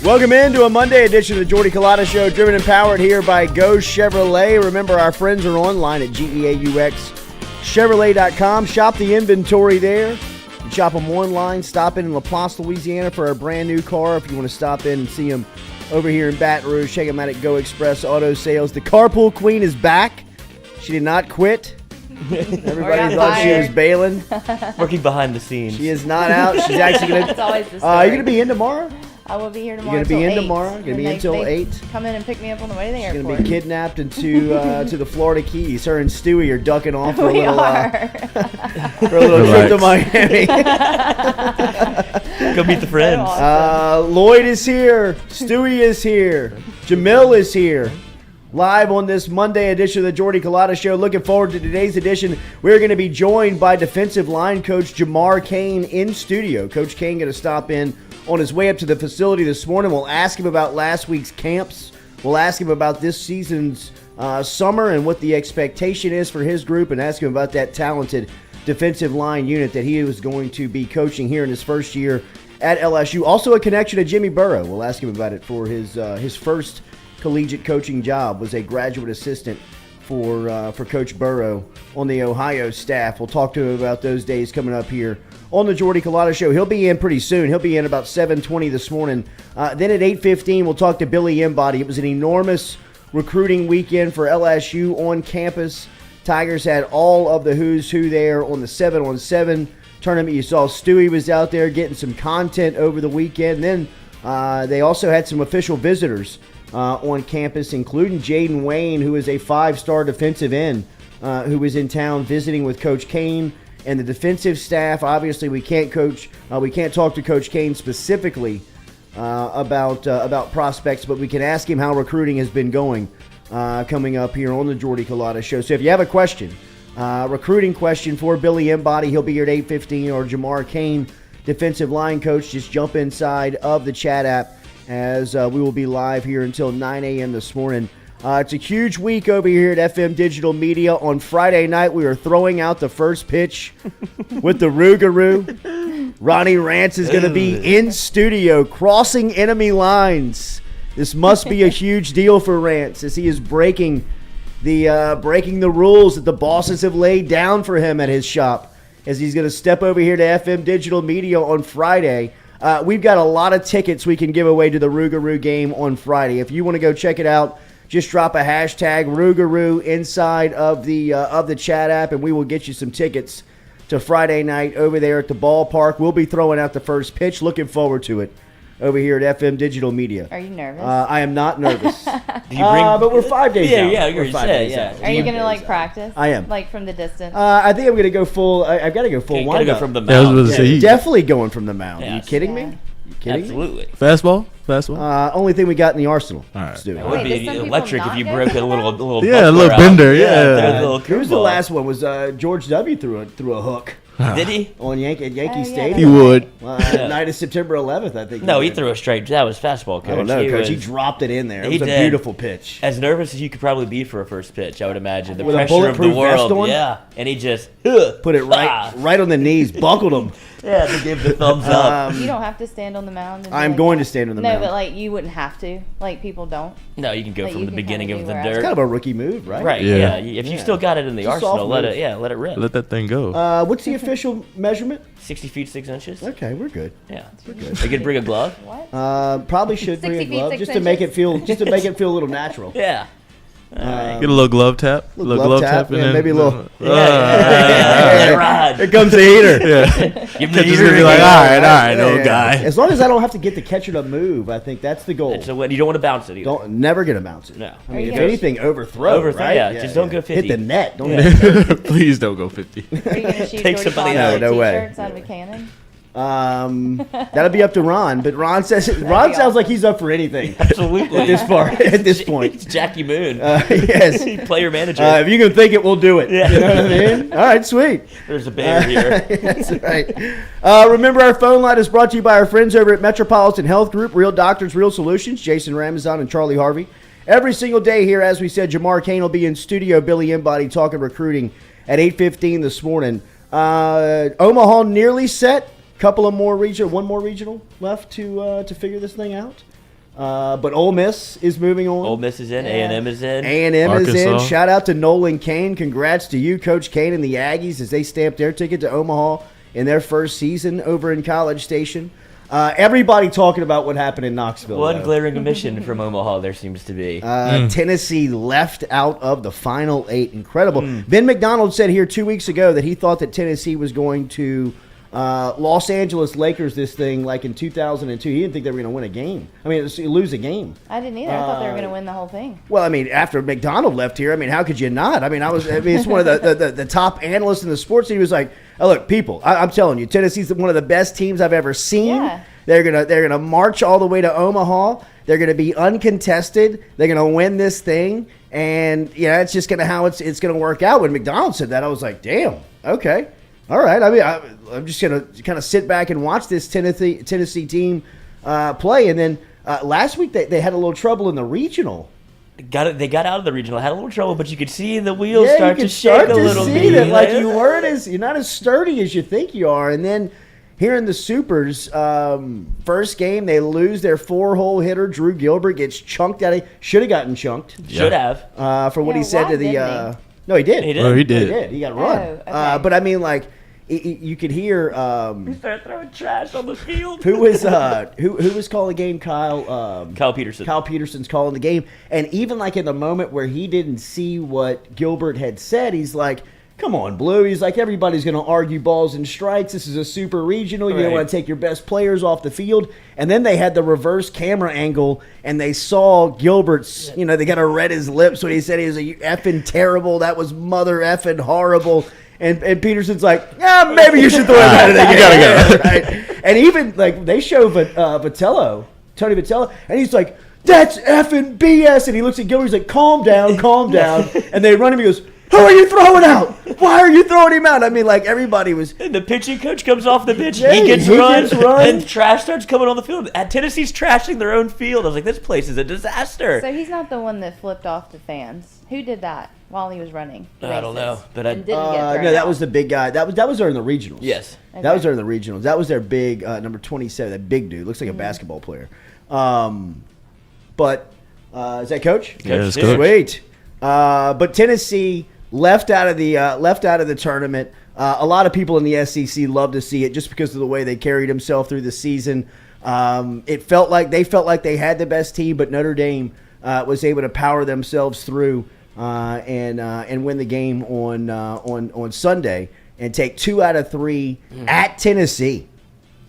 Welcome into a Monday edition of the Jordy Culotta Show, driven and powered here by Go Chevrolet. Remember, our friends are online at GEAUXChevrolet.com. Shop the inventory there. You shop them online. Stop in LaPlace, Louisiana for a brand new car. If you want to stop in and see them over here in Baton Rouge, check them out at Go Express Auto Sales. The Carpool Queen is back. She did not quit. Everybody thought she was bailing. Working behind the scenes. She is not out. She's actually going to. It's always the story. Are you going to be in tomorrow? I will be here tomorrow. You're going to be in tomorrow? Going to be until 8? Come in and pick me up on the way to the She's airport. going to be kidnapped into to the Florida Keys. Her and Stewie are ducking off for a little trip to Miami. Go meet the friends. Awesome. Lloyd is here. Stewie is here. Jamil is here. Live on this Monday edition of the Jordy Culotta Show. Looking forward to today's edition. We're going to be joined by defensive line coach Jamar Cain in studio. Coach Cain going to stop in on his way up to the facility this morning. We'll ask him about last week's camps. We'll ask him about this season's summer and what the expectation is for his group, and ask him about that talented defensive line unit that he is going to be coaching here in his first year at LSU. Also a connection to Jimmy Burrow. We'll ask him about it for his first collegiate coaching job. Was a graduate assistant for Coach Burrow on the Ohio staff. We'll talk to him about those days coming up here on the Jordy Culotta Show. He'll be in pretty soon. He'll be in about 7:20 this morning. Then at 8:15, we'll talk to Billy Embody. It was an enormous recruiting weekend for LSU on campus. Tigers had all of the who's who there on the 7-on-7 tournament. You saw Stewie was out there getting some content over the weekend. Then they also had some official visitors on campus, including Jaden Wayne, who is a 5-star defensive end, who was in town visiting with Coach Cain and the defensive staff. Obviously, we can't talk to Coach Cain specifically about prospects, but we can ask him how recruiting has been going coming up here on the Jordy Culotta Show. So if you have a question, recruiting question for Billy Embody, he'll be here at 8:15, or Jamar Cain, defensive line coach, just jump inside of the chat app as we will be live here until 9 a.m. this morning. It's a huge week over here at FM Digital Media. On Friday night, we are throwing out the first pitch with the Rougarou. Ronnie Rance is going to be in studio, crossing enemy lines. This must be a huge deal for Rance, as he is breaking the rules that the bosses have laid down for him at his shop, as he's going to step over here to FM Digital Media on Friday. We've got a lot of tickets we can give away to the Rougarou game on Friday. If you want to go check it out, just drop a hashtag Rougarou inside of the chat app, and we will get you some tickets to Friday night over there at the ballpark. We'll be throwing out the first pitch. Looking forward to it over here at FM Digital Media. Are you nervous? I am not nervous. But we're 5 days out. Yeah, we're 5 days out. Are you going to practice? I am. From the distance? I think I'm going to go full. I've got to go full Okay, wind gotta up. go from the mound. Definitely going from the mound. Yes. Are you kidding me? Absolutely. Fastball? Only thing we got in the arsenal. All right. It would be electric if you broke a little Yeah, a little bender. Yeah. Who was the last one? Was George W. threw a hook? Did he? On Yankee Stadium? He would. Night of September 11th, I think. No, he threw a straight. That was fastball, Coach. I don't know, Coach. He dropped it in there. It was a beautiful pitch. As nervous as you could probably be for a first pitch, I would imagine. The With a pressure of the bulletproof vest world. on? Yeah. And he just put it right on the knees, buckled him. Yeah, to give the thumbs up. You don't have to stand on the mound. I'm going to stand on the mound. No, but you wouldn't have to. People don't. No, you can go from the beginning of the dirt. It's kind of a rookie move, right? Right. Yeah. If you still got it in the arsenal, let it rip. Let that thing go. What's the official measurement? 60 feet 6 inches. Okay, we're good. Yeah, we're good. You could bring a glove. What? Probably should bring a 60 feet, glove 6 just to make it inches. feel a little natural. Yeah. Get a little glove tap. Little glove tap, and then maybe a little. Right. Here comes the heater. Give the Just heater. gonna be like, all right, old guy. As long as I don't have to get the catcher to move, I think that's the goal. So you don't want to bounce it either. Never gonna bounce it. No. I mean, if anything, overthrow. Right? Yeah, just don't go 50. Hit the net. Don't. Please don't go 50. Are you going to shoot Take Jordy somebody Culotta out. No way. T-shirts out of a cannon? That'll be up to Ron. But Ron sounds like he's up for anything. Absolutely. At this point. It's Jackie Moon. Yes. Player manager. If you can think it, we'll do it. Yeah. You know what I mean? All right, sweet. There's a bear here. That's right. Remember, our phone line is brought to you by our friends over at Metropolitan Health Group, Real Doctors, Real Solutions, Jason Ramazan and Charlie Harvey. Every single day here, as we said, Jamar Cain will be in studio, Billy Embody, talking recruiting at 8:15 this morning. Omaha nearly set. One more regional left to figure this thing out. But Ole Miss is moving on. Ole Miss is in. A&M is in. A&M is in. Arkansas. Shout out to Nolan Kane. Congrats to you, Coach Kane, and the Aggies as they stamped their ticket to Omaha in their first season over in College Station. Everybody talking about what happened in Knoxville. One though. glaring omission from Omaha there seems to be. Tennessee left out of the Final 8. Incredible. Ben McDonald said here 2 weeks ago that he thought that Tennessee was going to Los Angeles Lakers this thing like in 2002. He didn't think they were going to win a game. I mean, lose a game. I didn't either. I thought they were going to win the whole thing. Well, I mean, after McDonald left here, I mean, how could you not? I mean, it's one of the top analysts in the sports. And he was like, oh, look, people, I'm telling you, Tennessee's one of the best teams I've ever seen. Yeah. They're gonna march all the way to Omaha. They're gonna be uncontested. They're gonna win this thing, and it's just how it's gonna work out. When McDonald said that, I was like, damn, okay, all right. I mean, I'm just gonna kind of sit back and watch this Tennessee team play. And then last week they had a little trouble in the regional. They got out of the regional, had a little trouble, but you could see the wheels Yeah, start you to can shake start a to little see bit. that, like you're not as sturdy as you think you are. And then here in the Supers, first game they lose their 4-hole hitter. Drew Gilbert gets chunked out. Should have gotten chunked Should have. for what he said why to the. didn't No, he did. He did. Oh, he He did. did. He got run. Oh, okay. But I mean, like you could hear Start throwing trash on the field. who was calling the game. Kyle Peterson. Kyle Peterson's calling the game, and even like in the moment where he didn't see what Gilbert had said, he's like, come on, Blue. He's like, everybody's going to argue balls and strikes. This is a super regional. You don't Right. want to take your best players off the field. And then they had the reverse camera angle, and they saw Gilbert's, they got to read his lips when he said he was a effing terrible. That was mother effing horrible. And Peterson's like, yeah, maybe you should throw him out of the game. You gotta go. Right? And even, like, they show Tony Vitello, and he's like, that's effing BS. And he looks at Gilbert, he's like, calm down. And they run him, he goes, who are you throwing out? Why are you throwing him out? I mean, like, everybody was... And the pitching coach comes off the bench. Yeah, he gets he run, gets run. and trash starts coming on the field. Tennessee's trashing their own field. I was like, this place is a disaster. So he's not the one that flipped off the fans. Who did that while he was running? I don't know, but and didn't get thrown no, that out? was the big guy. That was during the regionals. Yes. That was during the regionals. That was their big number 27. That big dude looks like a basketball player. But is that Coach? Yeah, it's Coach. Coach. Sweet. But Tennessee left out of the tournament. A lot of people in the SEC love to see it just because of the way they carried themselves through the season. They felt like they had the best team, but Notre Dame was able to power themselves through and win the game on Sunday and take 2 out of 3 at Tennessee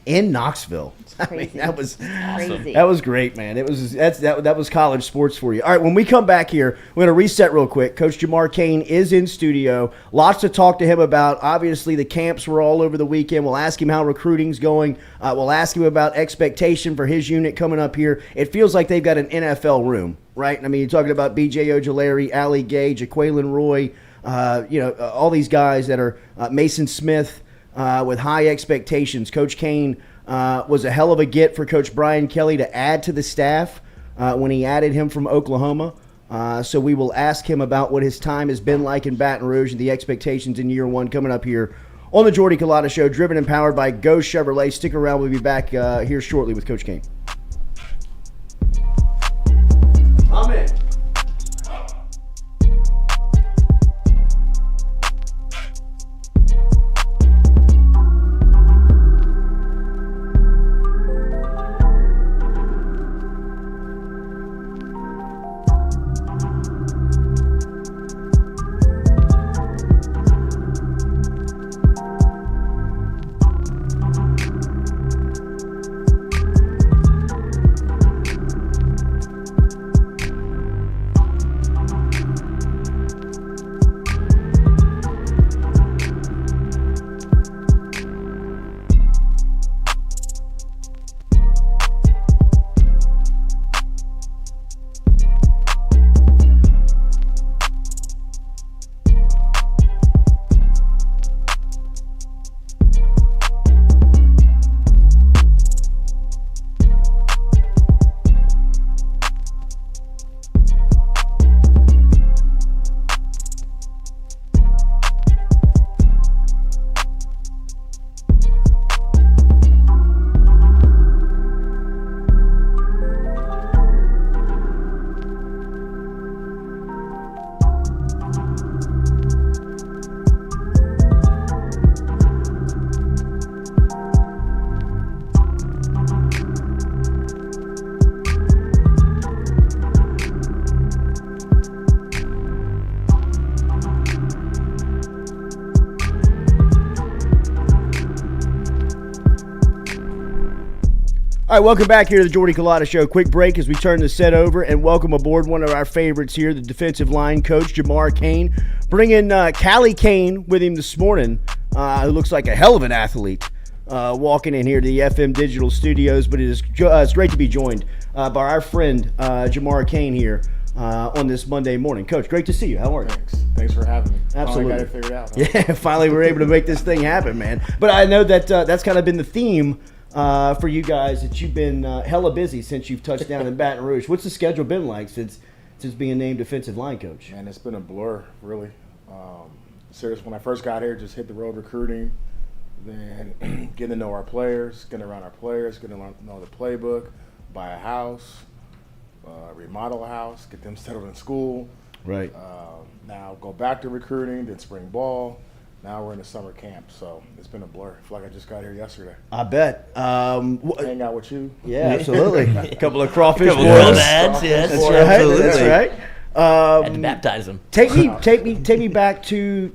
in Knoxville. Crazy. That was Crazy. That was great, man. That was college sports for you. All right, when we come back here, we're going to reset real quick. Coach Jamar Cain is in studio. Lots to talk to him about. Obviously, the camps were all over the weekend. We'll ask him how recruiting's going. We'll ask him about expectation for his unit coming up here. It feels like they've got an NFL room, right? I mean, you're talking about B.J. Ojulari, Ali Gage, Jaquelin Roy, all these guys that are Mason Smith with high expectations. Coach Cain was a hell of a get for Coach Brian Kelly to add to the staff when he added him from Oklahoma. So we will ask him about what his time has been like in Baton Rouge and the expectations in year one coming up here on the Jordy Culotta Show, driven and powered by Go Chevrolet. Stick around. We'll be back here shortly with Coach Cain. I'm in. All right, welcome back here to the Jordy Culotta Show. Quick break as we turn the set over and welcome aboard one of our favorites here, the defensive line coach, Jamar Cain. Bringing Callie Cain with him this morning, who looks like a hell of an athlete, walking in here to the FM Digital Studios. But it's great to be joined by our friend Jamar Cain here on this Monday morning. Coach, great to see you. How are you? Thanks for having me. Absolutely. Finally got it figured out. Huh? Yeah, finally we're able to make this thing happen, man. But I know that that's kind of been the theme for you guys, that you've been hella busy since you've touched down in Baton Rouge. What's the schedule been like since being named defensive line coach? Man, it's been a blur, really. Serious. When I first got here, just hit the road recruiting, then getting to know our players, getting around our players, getting to know the playbook, buy a house, remodel a house, get them settled in school. Right. Now go back to recruiting, then spring ball. Now we're in the summer camp, so it's been a blur. I feel like I just got here yesterday. I bet. Hang out with you. Yeah, absolutely. A couple of crawfish Couple boys. of dads, yes, That's right. absolutely. That's right. Had to baptize them. Take me back to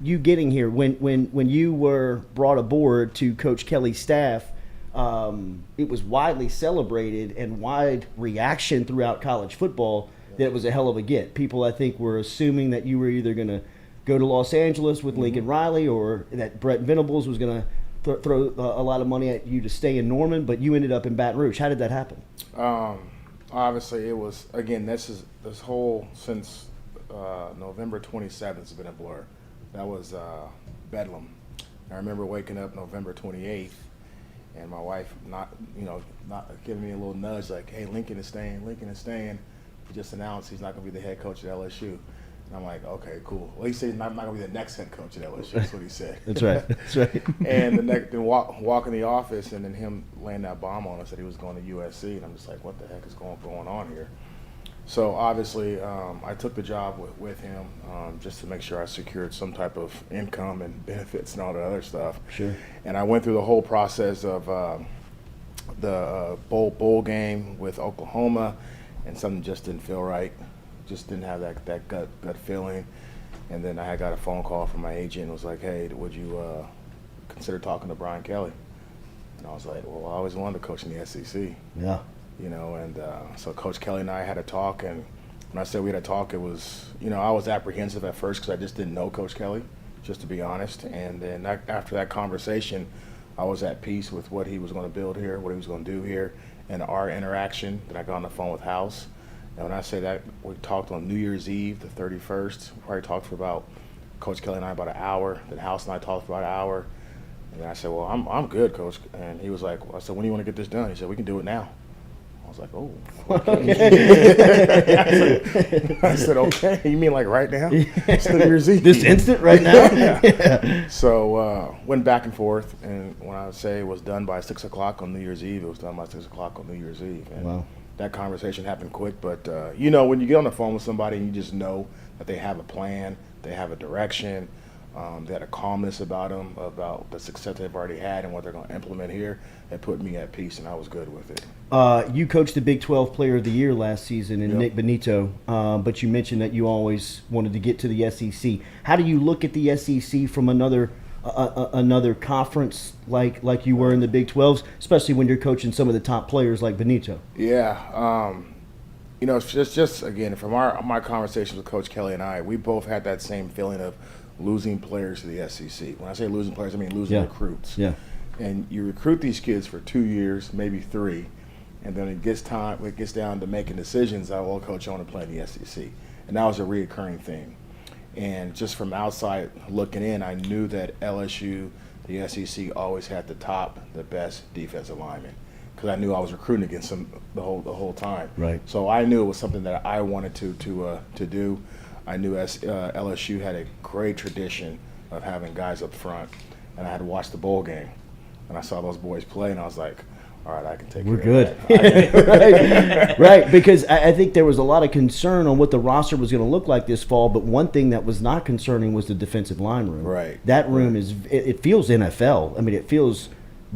you getting here when you were brought aboard to Coach Kelly's staff. It was widely celebrated and wide reaction throughout college football that it was a hell of a get. People, I think, were assuming that you were either going to go to Los Angeles with Lincoln Riley, or that Brett Venables was going to throw a lot of money at you to stay in Norman, but you ended up in Baton Rouge. How did that happen? Obviously, it was, again, this whole, since November 27th has been a blur. That was Bedlam. I remember waking up November 28th, and my wife not giving me a little nudge like, hey, Lincoln is staying. He just announced he's not going to be the head coach at LSU. And I'm like, okay, cool. Well, he said he's not going to be the next head coach at LSU. That's what he said. That's right. That's right. And then walk in the office, and then him laying that bomb on us that he was going to USC. And I'm just like, what the heck is going on here? So obviously, I took the job with him just to make sure I secured some type of income and benefits and all the other stuff. Sure. And I went through the whole process of the bowl game with Oklahoma, and something just didn't feel right. Just didn't have that gut feeling. And then I got a phone call from my agent and was like, hey, would you consider talking to Brian Kelly? And I was like, well, I always wanted to coach in the SEC. Yeah. And so Coach Kelly and I had a talk, and when I said we had a talk, it was, I was apprehensive at first because I just didn't know Coach Kelly, just to be honest. And then after that conversation, I was at peace with what he was going to build here, what he was going to do here, and our interaction. Then I got on the phone with House. And when I say that, we talked on New Year's Eve, the 31st. We probably talked for about, Coach Kelly and I, about an hour. Then House and I talked for about an hour. And then I said, well, I'm good, Coach. And he was like, I said, when do you want to get this done? He said, we can do it now. I was like, oh. Okay. I said, okay. You mean like right now? It's New Year's Eve. This instant right now? Yeah. So went back and forth. And when I would say it was done by 6 o'clock on New Year's Eve, it was done by 6 o'clock on New Year's Eve. And wow. That conversation happened quick, but when you get on the phone with somebody and you just know that they have a plan, they have a direction, they had a calmness about them, about the success they've already had and what they're going to implement here, it put me at peace, and I was good with it. You coached the Big 12 Player of the Year last season in Nick Benito, but you mentioned that you always wanted to get to the SEC. How do you look at the SEC from another conference like you were in the Big 12s, especially when you're coaching some of the top players like Benito? Yeah, it's just again from my conversations with Coach Kelly and I, we both had that same feeling of losing players to the SEC. When I say losing players, I mean losing recruits. Yeah. And you recruit these kids for 2 years, maybe 3, and then it gets down to making decisions. Well, Coach, I want to play in the SEC, and that was a reoccurring thing. And just from outside looking in, I knew that LSU, the SEC, always had the best defensive linemen, because I knew I was recruiting against them the whole time. Right. So I knew it was something that I wanted to do. I knew LSU had a great tradition of having guys up front, and I had to watch the bowl game, and I saw those boys play, and I was like, all right, I can take We're care good. of that. Right, because I think there was a lot of concern on what the roster was going to look like this fall, but one thing that was not concerning was the defensive line room. Right. That room it feels NFL. I mean, it feels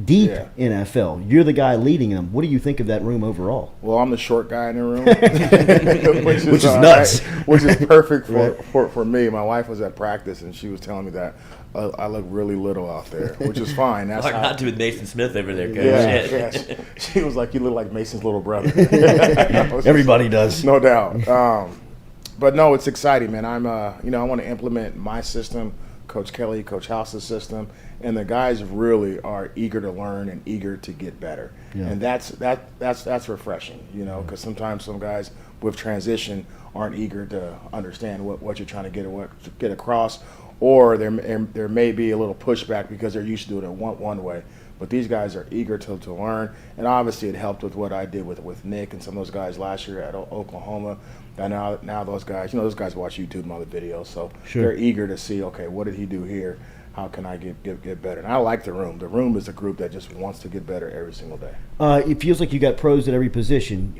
deep Yeah. NFL. You're the guy leading them. What do you think of that room overall? Well, I'm the short guy in the room, which Which is all nuts. which is perfect Right. for me. My wife was at practice, and she was telling me that I look really little out there, which is fine. That's Hard how, not to with Mason Smith over there, coach. yeah, Shit. yeah. She was like, "You look like Mason's little brother." Everybody does. No doubt. But no, it's exciting, man. I'm, I want to implement my system, Coach Kelly, Coach House's system, and the guys really are eager to learn and eager to get better. Yeah. And that's refreshing, because sometimes some guys with transition aren't eager to understand what you're trying to get across, or there may be a little pushback because they're used to doing it one way. But these guys are eager to learn, and obviously it helped with what I did with Nick and some of those guys last year at Oklahoma. And now those guys, those guys watch YouTube and other videos, so Sure. they're eager to see, okay, what did he do here? How can I get better? And I like the room. The room is a group that just wants to get better every single day. It feels like you got pros at every position.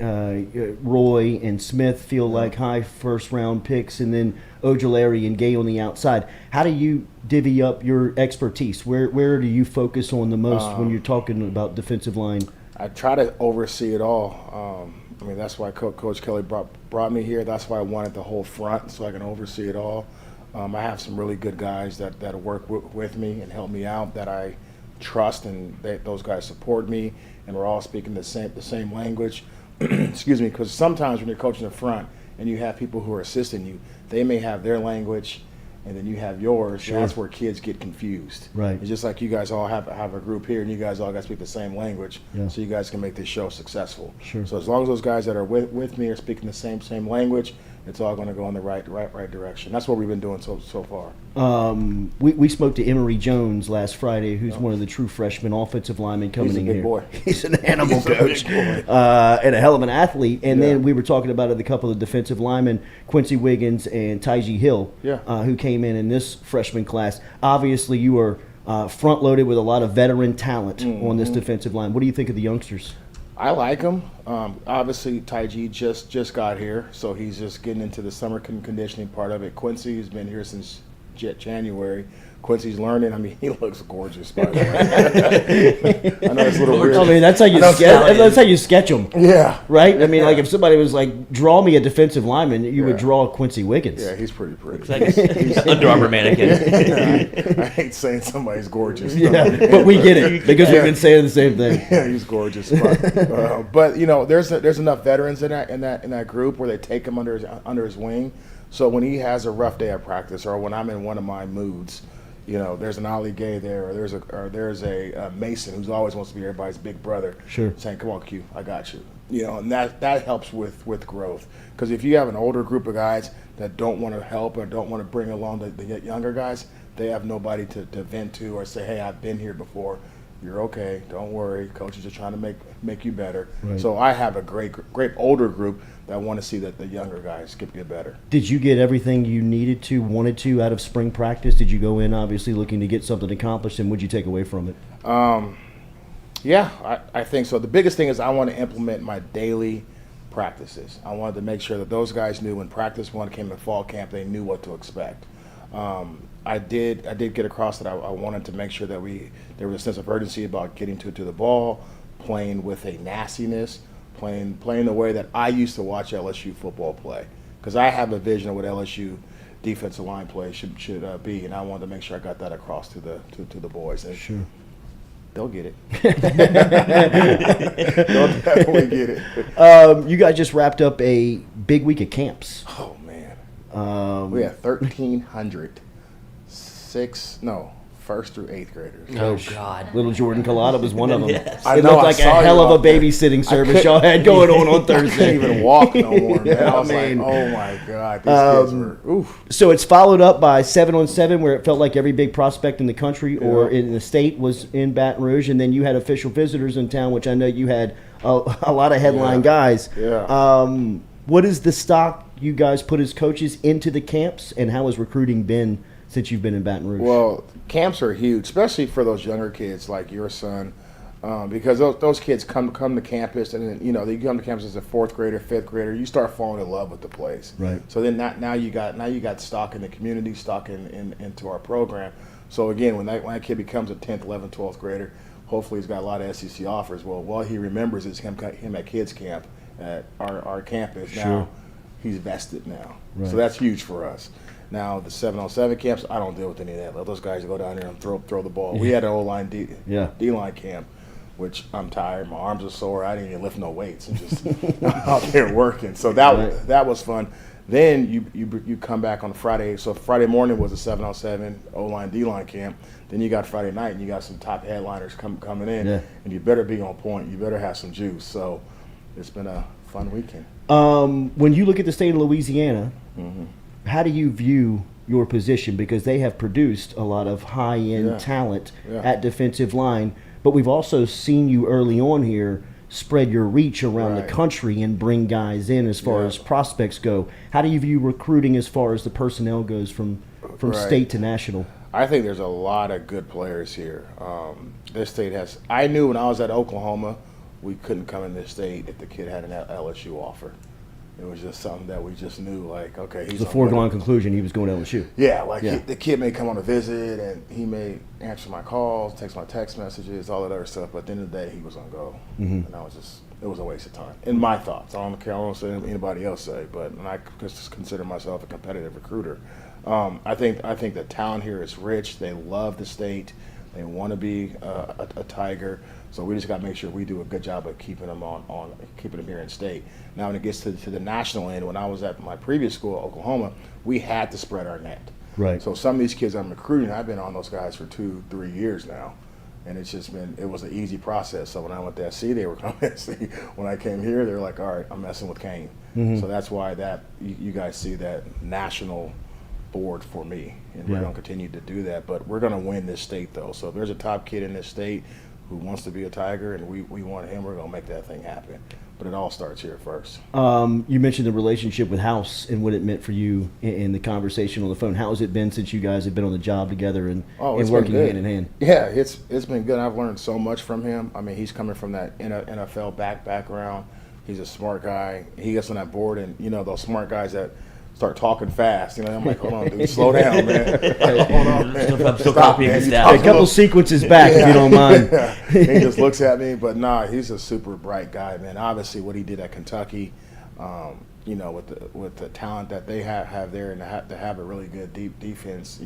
Roy and Smith feel like high first-round picks, and then Ojulari and Gay on the outside. How do you divvy up your expertise? Where do you focus on the most when you're talking about defensive line? I try to oversee it all. That's why Coach Kelly brought me here. That's why I wanted the whole front, so I can oversee it all. I have some really good guys that work with me and help me out that I trust, and those guys support me, and we're all speaking the same language. Excuse me, because sometimes when you're coaching the front and you have people who are assisting you, they may have their language, and then you have yours. Sure. That's where kids get confused. Right. It's just like you guys all have a group here, and you guys all got to speak the same language, Yeah. so you guys can make this show successful. Sure. So as long as those guys that are with me are speaking the same language, it's all going to go in the right direction. That's what we've been doing so far. We spoke to Emory Jones last Friday, who's one of the true freshman offensive linemen coming He's a in big here. boy. He's an animal He's a coach big boy. and a hell of an athlete. And Yeah. then we were talking about a couple of defensive linemen, Quincy Wiggins and Tyjee Hill, Yeah. who came in this freshman class. Obviously, you are front-loaded with a lot of veteran talent on this defensive line. What do you think of the youngsters? I like him. Obviously, Tyjee just got here, so he's just getting into the summer conditioning part of it. Quincy's been here since January. Quincy's learning. I mean, he looks gorgeous, by the way. I know it's a little weird. I mean, that's how you sketch them. Yeah. Right? I mean, like if somebody was like, draw me a defensive lineman, you would Yeah. draw Quincy Wiggins. Yeah, he's pretty. It's like a Under Armour mannequin. I hate saying somebody's gorgeous. Yeah, but we get it because we've been saying the same thing. Yeah, he's gorgeous. But there's enough veterans in that group where they take him under his wing. So when he has a rough day at practice, or when I'm in one of my moods, there's an Ali Gay there, or there's a Mason who's always wants to be everybody's big brother. Sure. Saying, "Come on, Q, I got you." And that helps with growth. Because if you have an older group of guys that don't want to help or don't want to bring along the younger guys, they have nobody to vent to or say, "Hey, I've been here before. You're okay. Don't worry. Coach is just trying to make you better." Right. So I have a great older group that want to see that the younger guys get better. Did you get everything you wanted to out of spring practice? Did you go in obviously looking to get something accomplished, and what'd you take away from it? Yeah, I think so. The biggest thing is I want to implement my daily practices. I wanted to make sure that those guys knew when practice one came in fall camp, they knew what to expect. I did get across that I wanted to make sure that there was a sense of urgency about getting to the ball, playing with a nastiness, playing the way that I used to watch LSU football play. Because I have a vision of what LSU defensive line play should be, and I wanted to make sure I got that across to the boys. And Sure. they'll get it. They'll definitely get it. You guys just wrapped up a big week of camps. Oh man, we had 1,300 first through eighth graders. Oh, God. Little Jordan Culotta was one of them. Yes. I It know, looked I like a saw you hell of a out there. babysitting service y'all had going on I Thursday. couldn't even walk no more, man. Yeah, I was I mean, like, oh my God, these kids were, oof. So it's followed up by 7-on-7, where it felt like every big prospect in the country or in the state was in Baton Rouge, and then you had official visitors in town, which I know you had a lot of headline guys. Yeah. What is the stock you guys put as coaches into the camps, and how has recruiting been since you've been in Baton Rouge? Well, camps are huge, especially for those younger kids like your son, because those kids come to campus, and then, they come to campus as a fourth grader, fifth grader. You start falling in love with the place. Right. So then now you got stock in the community, stock into our program. So again, when that kid becomes a 10th, 11th, 12th grader, hopefully he's got a lot of SEC offers. Well, what he remembers is him at kids camp at our campus. Sure. Now he's vested now, Right. so that's huge for us. Now the 7-on-7 camps, I don't deal with any of that. Let those guys go down there and throw the ball. We had an O-line D-line camp, which I'm tired. My arms are sore. I didn't even lift no weights. I'm just out there working. So that was fun. Then you come back on Friday. So Friday morning was a 7-on-7 O-line D-line camp. Then you got Friday night, and you got some top headliners coming in. Yeah. And you better be on point. You better have some juice. So it's been a fun weekend. When you look at the state of Louisiana, Mm-hmm. how do you view your position? Because they have produced a lot of high-end talent at defensive line, but we've also seen you early on here spread your reach around the country and bring guys in as far as prospects go. How do you view recruiting as far as the personnel goes from state to national? I think there's a lot of good players here. This state has – I knew when I was at Oklahoma, we couldn't come in this state if the kid had an LSU offer. It was just something that we just knew, like, okay, he's It's a foregone conclusion he was going to LSU. Yeah, the kid may come on a visit, and he may answer my calls, text my text messages, all that other stuff, but at the end of the day, he was going to go. Mm-hmm. And it was a waste of time. In my thoughts. I don't care. I don't say anybody else say, but I just consider myself a competitive recruiter. I think the talent here is rich. They love the state. They want to be a Tiger. So we just got to make sure we do a good job of keeping them keeping them here in state. Now, when it gets to the national end, when I was at my previous school, Oklahoma, we had to spread our net. Right. So some of these kids I'm recruiting, I've been on those guys for 2-3 years now, and it was an easy process. So when I went to SC, they were coming to SC. When I came here, they were like, all right, I'm messing with Kane. Mm-hmm. So that's why you guys see that national board for me, and we're going to continue to do that. But we're going to win this state, though. So if there's a top kid in this state who wants to be a Tiger and we want him, we're going to make that thing happen. But it all starts here first. You mentioned the relationship with House and what it meant for you in the conversation on the phone. How has it been since you guys have been on the job together and working hand in hand? Yeah, it's been good. I've learned so much from him. I mean, he's coming from that NFL background. He's a smart guy. He gets on that board, and, those smart guys that start talking fast. I'm like, hold on, dude, slow down, man. Hold on, man. I'm still copying this down. A couple sequences back, if you don't mind. He just looks at me, but he's a super bright guy, man. Obviously, what he did at Kentucky, with the talent that they have there, and to have a really good deep defense,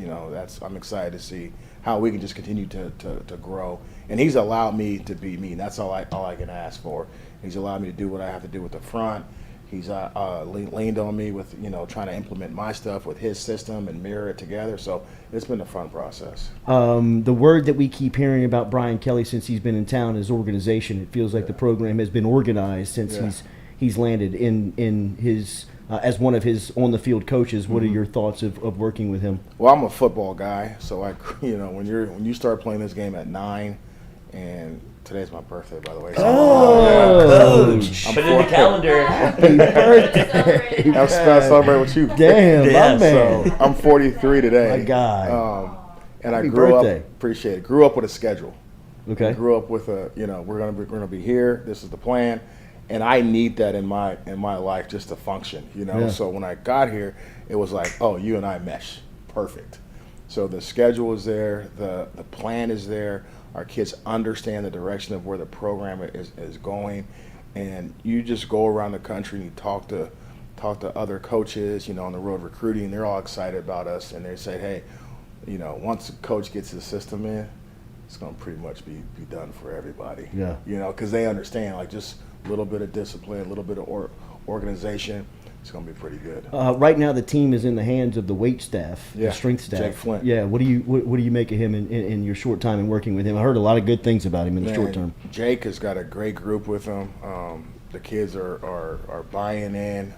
I'm excited to see how we can just continue to grow. And he's allowed me to be me. That's all I can ask for. He's allowed me to do what I have to do with the front. He's leaned on me with, trying to implement my stuff with his system and mirror it together. So it's been a fun process. The word that we keep hearing about Brian Kelly since he's been in town is organization. It feels like the program has been organized since he's landed in his as one of his on-the-field coaches. What are your thoughts of working with him? Well, I'm a football guy, so when you start playing this game at 9, and today's my birthday, by the way. So, Coach, put it in the calendar. Happy birthday! I'm celebrating with you. Damn, my man. So I'm 43 today. My God. And Happy I grew birthday. up. Appreciate it. Grew up with a schedule. Okay. Grew up with we're gonna be here. This is the plan, and I need that in my life just to function. Yeah. So when I got here, it was like, oh, you and I mesh, perfect. So the schedule is there, the plan is there. Our kids understand the direction of where the program is going, and you just go around the country and you talk to other coaches, on the road recruiting. They're all excited about us, and they say, hey, once a coach gets his system in, it's going to pretty much be done for everybody. Yeah. Because they understand, like, just a little bit of discipline, a little bit of organization. It's going to be pretty good. Right now, the team is in the hands of the weight staff, the strength staff. Jake Flint. Yeah. What do you make of him in your short time in working with him? I heard a lot of good things about him in the short term. Jake has got a great group with him. The kids are buying in.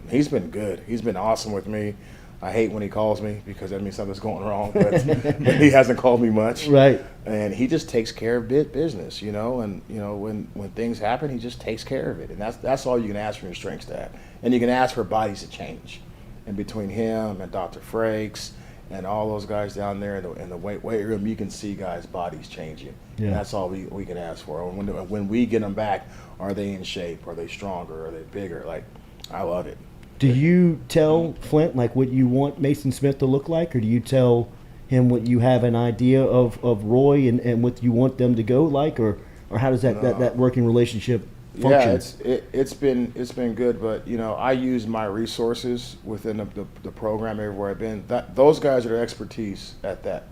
He's been good. He's been awesome with me. I hate when he calls me because that means something's going wrong, but he hasn't called me much. Right. And he just takes care of business, and when things happen, he just takes care of it. And that's all you can ask from your strength staff. And you can ask for bodies to change. And between him and Dr. Frakes and all those guys down there in the weight room, you can see guys' bodies changing. Yeah. And that's all we can ask for. When we get them back, are they in shape? Are they stronger? Are they bigger? Like, I love it. Do you tell Flint what you want Mason Smith to look like, or do you tell him what you have an idea of Roy and what you want them to go like, or how does that working relationship function? Yeah, it's been good, but I use my resources within the program everywhere I've been. Those guys are their expertise at that.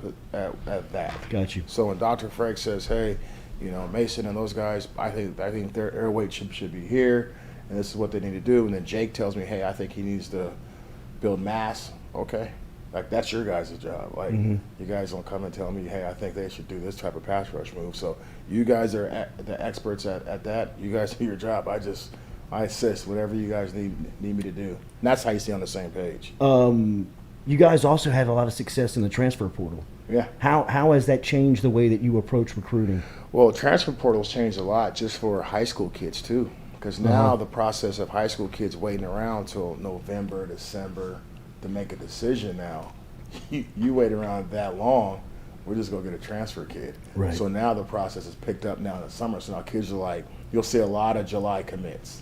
Got you. So when Dr. Frank says, hey, Mason and those guys, I think their air weight should be here, and this is what they need to do. And then Jake tells me, hey, I think he needs to build mass. Okay, like that's your guys' job. Like you guys don't come and tell me, hey, I think they should do this type of pass rush move. So you guys are the experts at that. You guys do your job. I assist whatever you guys need me to do. And that's how you stay on the same page. You guys also had a lot of success in the transfer portal. Yeah. How has that changed the way that you approach recruiting? Well, transfer portal's changed a lot just for high school kids too, because now the process of high school kids waiting around till November, December to make a decision now. You wait around that long, we're just gonna get a transfer kid. Right. So now the process is picked up now in the summer. So now kids are like, you'll see a lot of July commits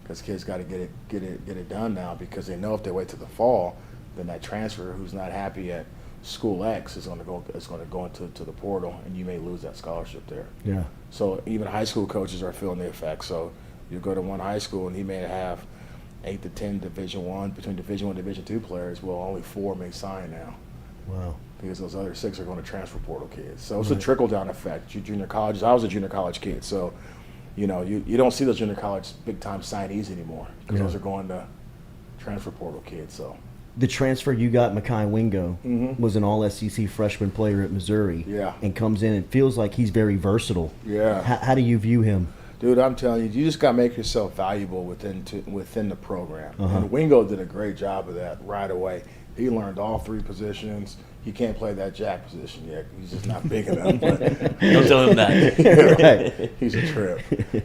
because kids got to get it done now, because they know if they wait till the fall, then that transfer who's not happy at school X is going to go into the portal, and you may lose that scholarship there. Yeah. So even high school coaches are feeling the effect. So you go to one high school and he may have 8 to 10 Division I, between Division I and Division II players. Well, only 4 may sign now. Wow. Because those other 6 are going to transfer portal kids. So it's a trickle down effect. Junior colleges. I was a junior college kid, so you don't see those junior college big time signees anymore, because those are going to transfer portal kids. So the transfer you got, Makai Wingo, was an all-SEC freshman player at Missouri. Yeah. And comes in and feels like he's very versatile. Yeah. How do you view him? Dude, I'm telling you, you just got to make yourself valuable within the program. And Wingo did a great job of that right away. He learned all 3 positions. He can't play that jack position yet. He's just not big enough. Don't tell him that. Right. He's a trip.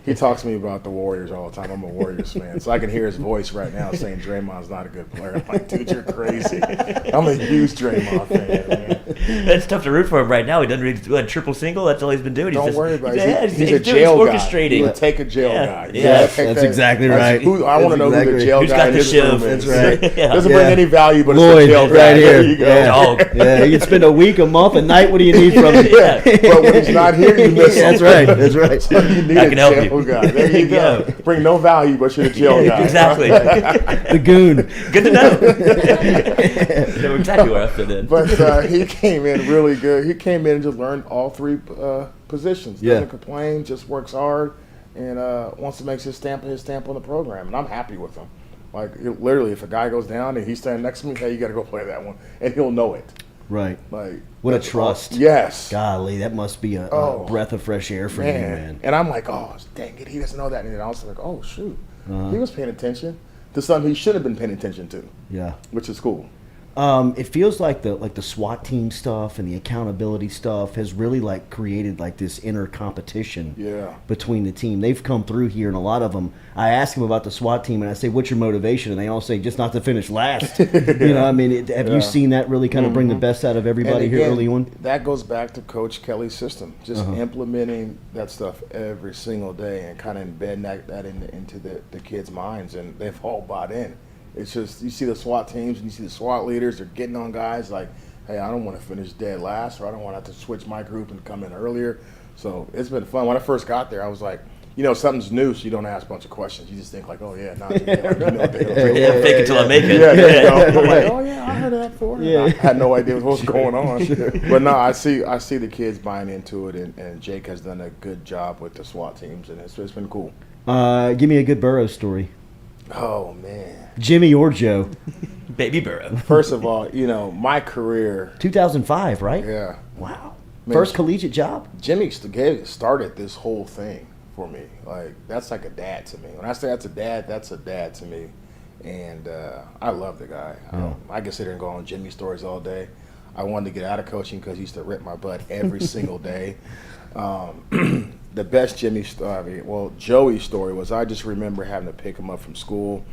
He talks to me about the Warriors all the time. I'm a Warriors fan, so I can hear his voice right now saying Draymond's not a good player. I'm like, dude, you're crazy. I'm a huge Draymond fan, man. It's tough to root for him right now. He doesn't really triple single. That's all he's been doing. Don't worry about it. He's He's a jail guy. orchestrating. He would take a jail guy. Yeah. That's exactly right. I want to know who the jail Who's guy got in the his shiv. room is. That's right. Yeah. Doesn't bring any value, but Lloyd, it's a jail guy. right here. There you go. Yeah. Dog. Yeah, you can spend a week, a month, a night. What do you need from me? Yeah. But when he's not here, you miss him. That's right. That's right. So you need I a can help jail you. guy. There you go. Yeah. Bring no value, but you're the jail guy. Exactly. The goon. Good to know. Know exactly where I fit in. But he came in really good. He came in and just learned all 3 positions. Yeah. Doesn't complain, just works hard, and wants to make his stamp on the program. And I'm happy with him. Like, literally, if a guy goes down and he's standing next to me, hey, you got to go play that one, and he'll know it. Right. Like, What a that's trust. Yes. Golly, that must be a breath of fresh air for you, man. And I'm like, oh, dang it, he doesn't know that. And then I was like, oh, shoot. He was paying attention to something he should have been paying attention to. Yeah. Which is cool. It feels like the SWAT team stuff and the accountability stuff has really created this inner competition between the team. They've come through here, and a lot of them. I ask them about the SWAT team, and I say, "What's your motivation?" And they all say, "Just not to finish last." Have you seen that really kind of bring the best out of everybody here early on? That goes back to Coach Kelly's system, just implementing that stuff every single day and kind of embedding that into the kids' minds, and they've all bought in. It's just, you see the SWAT teams and you see the SWAT leaders, they're getting on guys like, hey, I don't want to finish dead last, or I don't want to have to switch my group and come in earlier. So it's been fun. When I first got there, I was like, something's new, so you don't ask a bunch of questions. You just think like, oh, yeah, not fake it till I make it. I'm like, oh, yeah, I heard of that before. Yeah. I had no idea what was going on. But no, I see the kids buying into it, and Jake has done a good job with the SWAT teams, and it's been cool. Give me a good Burrows story. Oh, man. Jimmy or Joe? Baby Burrow. First of all, my career. 2005, right? Yeah. Wow. Man, First collegiate job? Jimmy started this whole thing for me. Like, that's like a dad to me. When I say that's a dad to me. And I love the guy. I can sit here and go on Jimmy stories all day. I wanted to get out of coaching because he used to rip my butt every single day. The best Jimmy story, Joey story was, I just remember having to pick him up from school.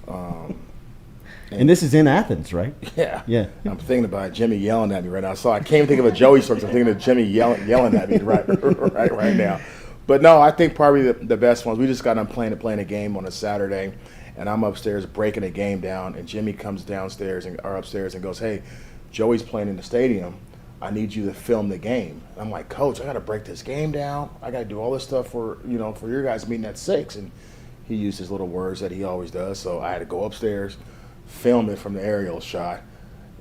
And this is in Athens, right? Yeah. Yeah. I'm thinking about Jimmy yelling at me right now. So I can't think of a Joey story. I'm thinking of Jimmy yelling at me right now. But no, I think probably the best ones, we just got done playing a game on a Saturday, and I'm upstairs breaking a game down, and Jimmy comes upstairs and goes, hey, Joey's playing in the stadium. I need you to film the game. And I'm like, Coach, I got to break this game down. I got to do all this stuff for your guys meeting at 6. And he used his little words that he always does. So I had to go upstairs, film it from the aerial shot.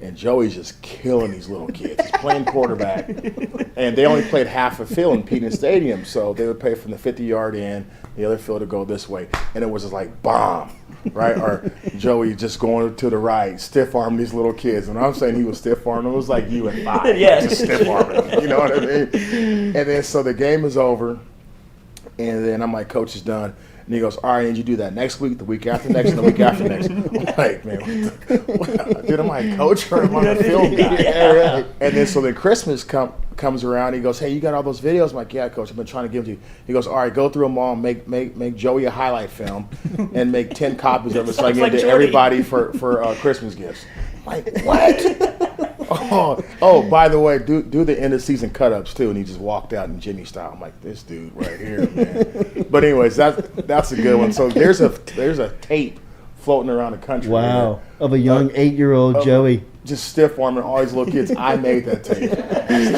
And Joey's just killing these little kids. He's playing quarterback. And they only played half a field in Peterson Stadium. So they would play from the 50-yard in, the other field would go this way. And it was just like, bomb, right? Or Joey just going to the right, stiff-arming these little kids. And I'm saying he was stiff-arming, it was like you at 5. Yeah. Just stiff-arming them, you know what I mean? And then so the game is over. And then I'm like, Coach is done. And he goes, all right, and you do that next week, the week after next, and the week after next. I'm like, man, dude, I'm like, Coach, or am I a film guy? Yeah. And then so then Christmas comes around. He goes, hey, you got all those videos? I'm like, yeah, Coach, I've been trying to give to you. He goes, all right, go through them all and make Joey a highlight film and make 10 copies of it so I can give to everybody for Christmas gifts. I'm like, what? Oh, by the way, do the end of season cut-ups too. And he just walked out in Jimmy style. I'm like, this dude right here, man. But anyways, that's a good one. So there's a tape floating around the country. Wow, of a young 8-year-old Joey. Just stiff-arming all these little kids. I made that tape.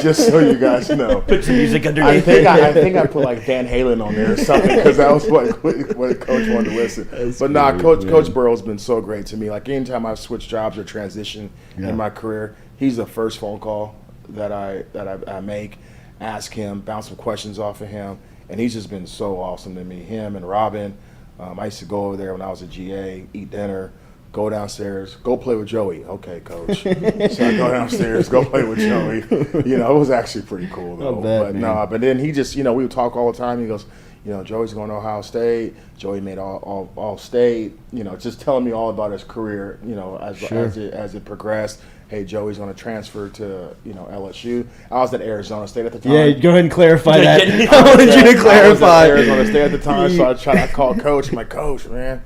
Just so you guys know. Put some music underneath. I think I put like Van Halen on there or something because that was what Coach wanted to listen. Coach Burrow's been so great to me. Like anytime I've switched jobs or transitioned in my career, he's the first phone call that I make, ask him, bounce some questions off of him, and he's just been so awesome to me. Him and Robin. I used to go over there when I was a GA, eat dinner, go downstairs, go play with Joey. Okay, Coach. So I go downstairs, go play with Joey. It was actually pretty cool though. But then he just, we would talk all the time. He goes, Joey's going to Ohio State. Joey made all state. Just telling me all about his career. As it progressed. Hey, Joey's going to transfer to LSU. I was at Arizona State at the time. Yeah, go ahead and clarify that. I wanted you to clarify. I was at Arizona State at the time, so I called Coach. I'm like, Coach, man,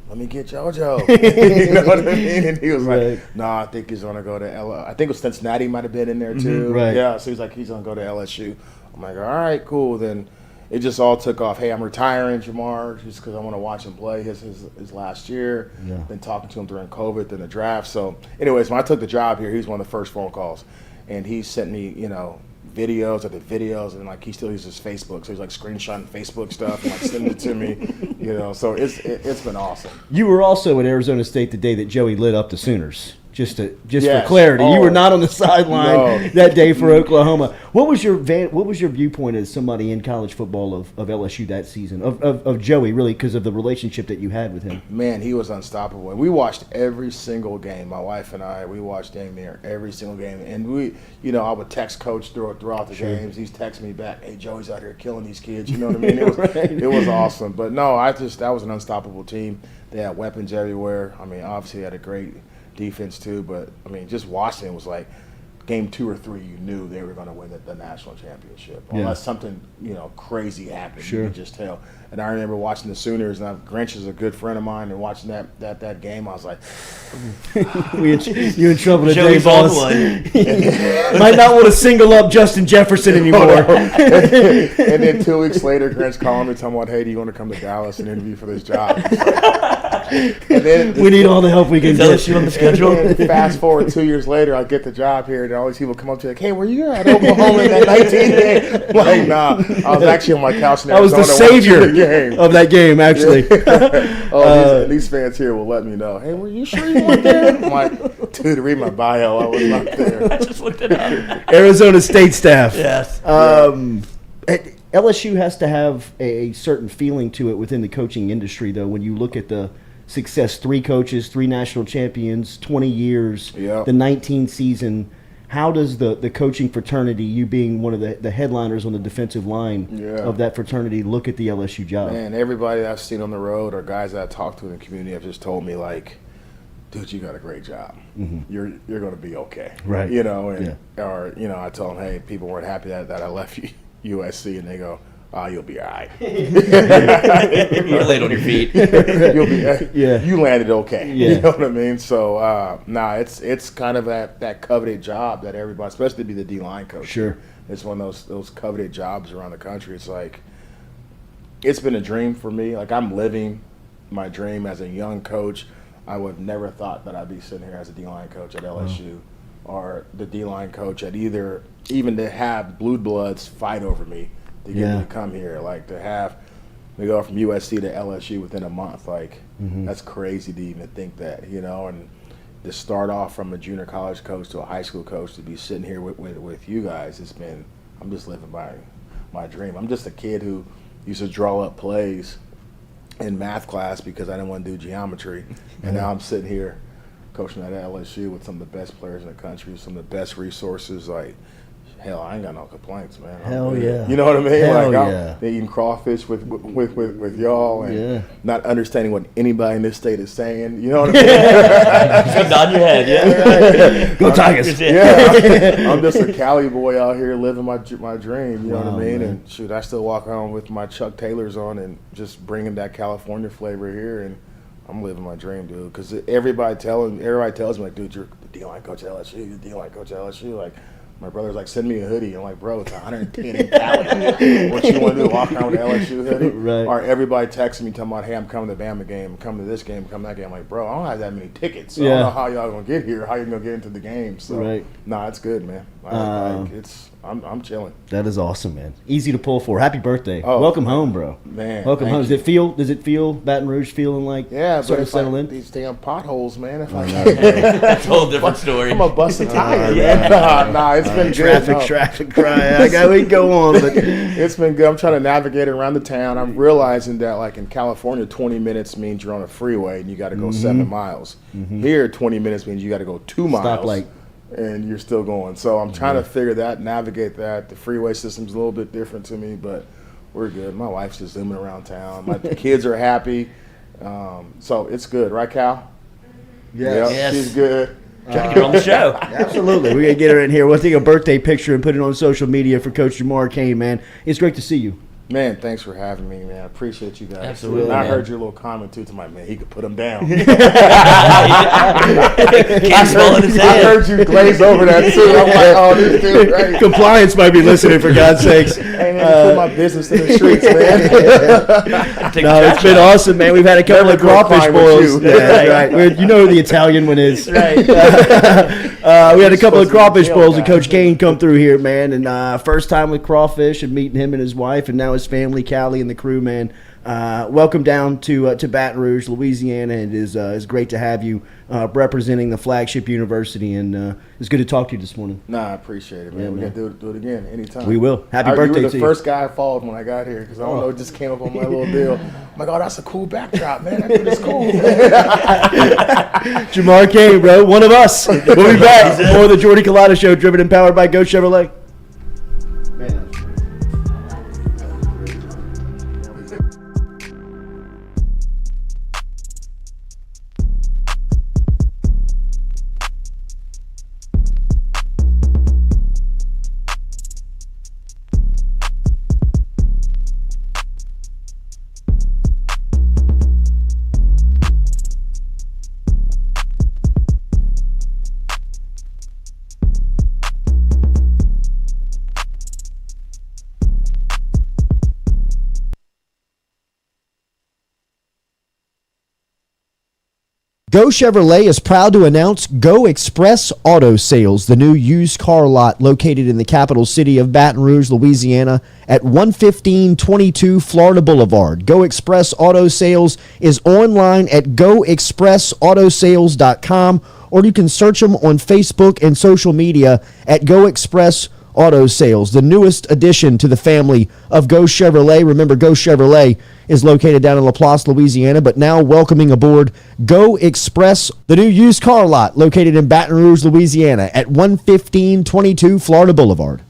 let me get JoJo. You know what I mean? And he was like, no, I think he's going to go to I think it was Cincinnati might have been in there too. Right. Yeah, so he's like, he's going to go to LSU. I'm like, all right, cool. Then it just all took off. Hey, I'm retiring Jamar just because I want to watch him play his last year. Yeah. Been talking to him during COVID, then the draft. So anyways, when I took the job here, he was one of the first phone calls. And he sent me, videos of the videos, and like he still uses Facebook, so he's like screenshotting Facebook stuff and like sending it to me, So it's been awesome. You were also at Arizona State the day that Joey lit up the Sooners. Just for clarity, you were not on the sideline that day for Oklahoma. What was your viewpoint as somebody in college football of LSU that season of Joey, really, because of the relationship that you had with him? Man, he was unstoppable. And we watched every single game. My wife and I, we watched damn near every single game. And we, I would text Coach throughout the games. He's texting me back, "Hey, Joey's out here killing these kids." You know what I mean? It was awesome. But no, that was an unstoppable team. They had weapons everywhere. I mean, obviously they had a great defense too, but I mean, just Washington was like game 2 or 3, you knew they were going to win the national championship unless something crazy happened. You could just tell. And I remember watching the Sooners, and Grinch is a good friend of mine, and watching that game, I was like, you in trouble today, Joey's boss. Might not want to single up Justin Jefferson anymore. And then 2 weeks later, Grinch calling me, telling me, "Hey, do you want to come to Dallas and interview for this job?" And then we need all the help we can get. You on the schedule. And then fast forward 2 years later, I get the job here, and all these people come up to me like, "Hey, were you at Oklahoma in that 19 game?" I'm like, nah, I was actually on my couch in Arizona. I was the savior of that game, actually. These fans here will let me know. Hey, were you sure you weren't there? I'm like, dude, read my bio. I was not there. I just looked it up. Arizona State staff. Yes. LSU has to have a certain feeling to it within the coaching industry, though, when you look at the success, 3 coaches, 3 national champions, 20 years, the 19 season. How does the coaching fraternity, you being one of the headliners on the defensive line of that fraternity, look at the LSU job? Man, everybody that I've seen on the road or guys that I talked to in the community have just told me, like, dude, you got a great job. Mm-hmm. You're going to be okay. Right. Or I tell them, hey, people weren't happy that I left USC, and they go, "Oh, you'll be all right. You're laid on your feet. You'll be, you landed okay." Yeah. You know what I mean? So, it's kind of that coveted job that everybody, especially to be the D-line coach. Sure. It's one of those coveted jobs around the country. It's like, it's been a dream for me. Like, I'm living my dream as a young coach. I would have never thought that I'd be sitting here as a D-line coach at LSU. or the D-line coach at either, even to have blue bloods fight over me to get me to come here, like to have me go from USC to LSU within a month. Like, that's crazy to even think that, you know, and to start off from a junior college coach to a high school coach to be sitting here with you guys, I'm just living my dream. I'm just a kid who used to draw up plays in math class because I didn't want to do geometry. And now I'm sitting here coaching at LSU with some of the best players in the country, some of the best resources. Like, hell, I ain't got no complaints, man. Hell yeah. You know what I mean? Hell like, yeah. I'm eating crawfish with y'all and not understanding what anybody in this state is saying. You know what I mean? Just nod your head, yeah. Go Tigers. Yeah, I'm just a Cali boy out here living my dream. You know what I mean? Man. And shoot, I still walk around with my Chuck Taylors on and just bringing that California flavor here, and I'm living my dream, dude. Because everybody tells me, like, dude, you're the D-line coach at LSU. You're the D-line coach at LSU. Like, my brother's like, send me a hoodie. I'm like, bro, it's 110 in Cali. What you want to do, walk around with an LSU hoodie? Right. Or everybody texting me talking about, hey, I'm coming to the Bama game, I'm coming to this game, I'm coming to that game. I'm like, bro, I don't have that many tickets. So I don't know how y'all going to get here, how you going to get into the game. So, nah, it's good, man. I'm chilling. That is awesome, man. Easy to pull for. Happy birthday. Welcome home, bro. Man. Welcome home. Does it feel Baton Rouge feeling like sort of settle in? These damn potholes, man. If That's a whole different story. I'm a busted tire. Nah, it's been Traffic cry. We can go on, but it's been good. I'm trying to navigate around the town. I'm realizing that, like, in California, 20 minutes means you're on a freeway and you got to go 7 miles. Here, 20 minutes means you got to go 2 miles. Stoplight. And you're still going. So I'm trying to figure that, navigate that. The freeway system's a little bit different to me, but we're good. My wife's just zooming around town. The kids are happy. So it's good. Right, Cal? Yes. She's good. Trying to get her on the show. Absolutely. We're going to get her in here. We'll take a birthday picture and put it on social media for Coach Jamar Cain, man. It's great to see you. Man, thanks for having me, man. I appreciate you guys. Absolutely. And I heard your little comment, too, to my man. He could put him down. Can't swallow his I head. heard you glaze over that, too. I'm like, oh, this dude, right? Compliance might be listening, for God's sakes. Ain't put my business in the streets, man. It's been awesome, man. We've had a couple of crawfish boils. That's right. You know who the Italian one is. Right. We had a couple of crawfish boils and Coach Cain come through here, man. And first time with crawfish and meeting him and his wife, and now his family, Callie and the crew, man. Welcome down to Baton Rouge, Louisiana. It is great to have you representing the flagship university, and it's good to talk to you this morning. Nah, I appreciate it, man. We got to do it again anytime. We will. Happy birthday to you. You were the first guy I followed when I got here because I don't know, it just came up on my little deal. I'm like, oh, that's a cool backdrop, man. That dude is cool. Jamar Cain, bro, one of us. We'll be back. More of the Jordy Culotta Show, driven and powered by Go Chevrolet. Go Chevrolet is proud to announce Go Express Auto Sales, the new used car lot located in the capital city of Baton Rouge, Louisiana at 11522 Florida Boulevard. Go Express Auto Sales is online at goexpressautosales.com, or you can search them on Facebook and social media at Go Express Auto Sales, the newest addition to the family of Go Chevrolet. Remember, Go Chevrolet is located down in Laplace, Louisiana, but now welcoming aboard Go Express, the new used car lot located in Baton Rouge, Louisiana at 11522 Florida Boulevard.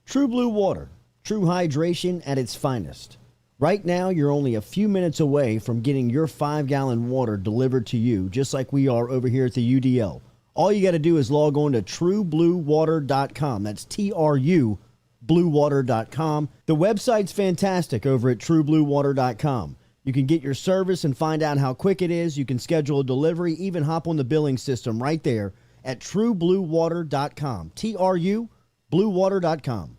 True Blue Water, true hydration at its finest. Right now, you're only a few minutes away from getting your 5-gallon water delivered to you, just like we are over here at the UDL. All you got to do is log on to truebluewater.com. That's TRU, bluewater.com. The website's fantastic over at truebluewater.com. You can get your service and find out how quick it is. You can schedule a delivery, even hop on the billing system right there at truebluewater.com. TRU, bluewater.com.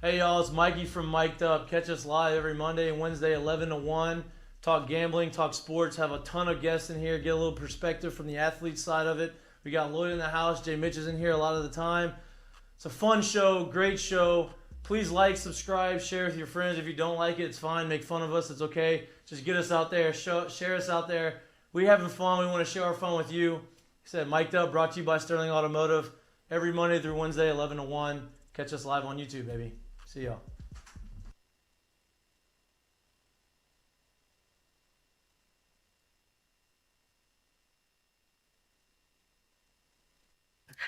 Hey y'all, it's Mikey from Mic'd Up. Catch us live every Monday and Wednesday, 11 to 1. Talk gambling, talk sports, have a ton of guests in here, get a little perspective from the athlete side of it. We got Lloyd in the house, Jay Mitch is in here a lot of the time. It's a fun show, great show. Please like, subscribe, share with your friends. If you don't like it, it's fine. Make fun of us, it's okay. Just get us out there, share us out there. We're having fun, we want to share our fun with you. Like I said, Mic'd Up, brought to you by Sterling Automotive. Every Monday through Wednesday, 11 to 1. Catch us live on YouTube, baby. See y'all.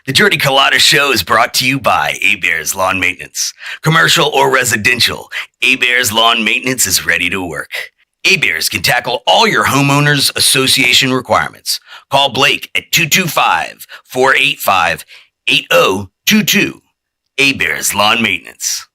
The Jordy Culotta Show is brought to you by A-Bears Lawn Maintenance. Commercial or residential, A-Bears Lawn Maintenance is ready to work. A-Bears can tackle all your homeowners association requirements. Call Blake at 225-485-8022. A-Bears Lawn Maintenance.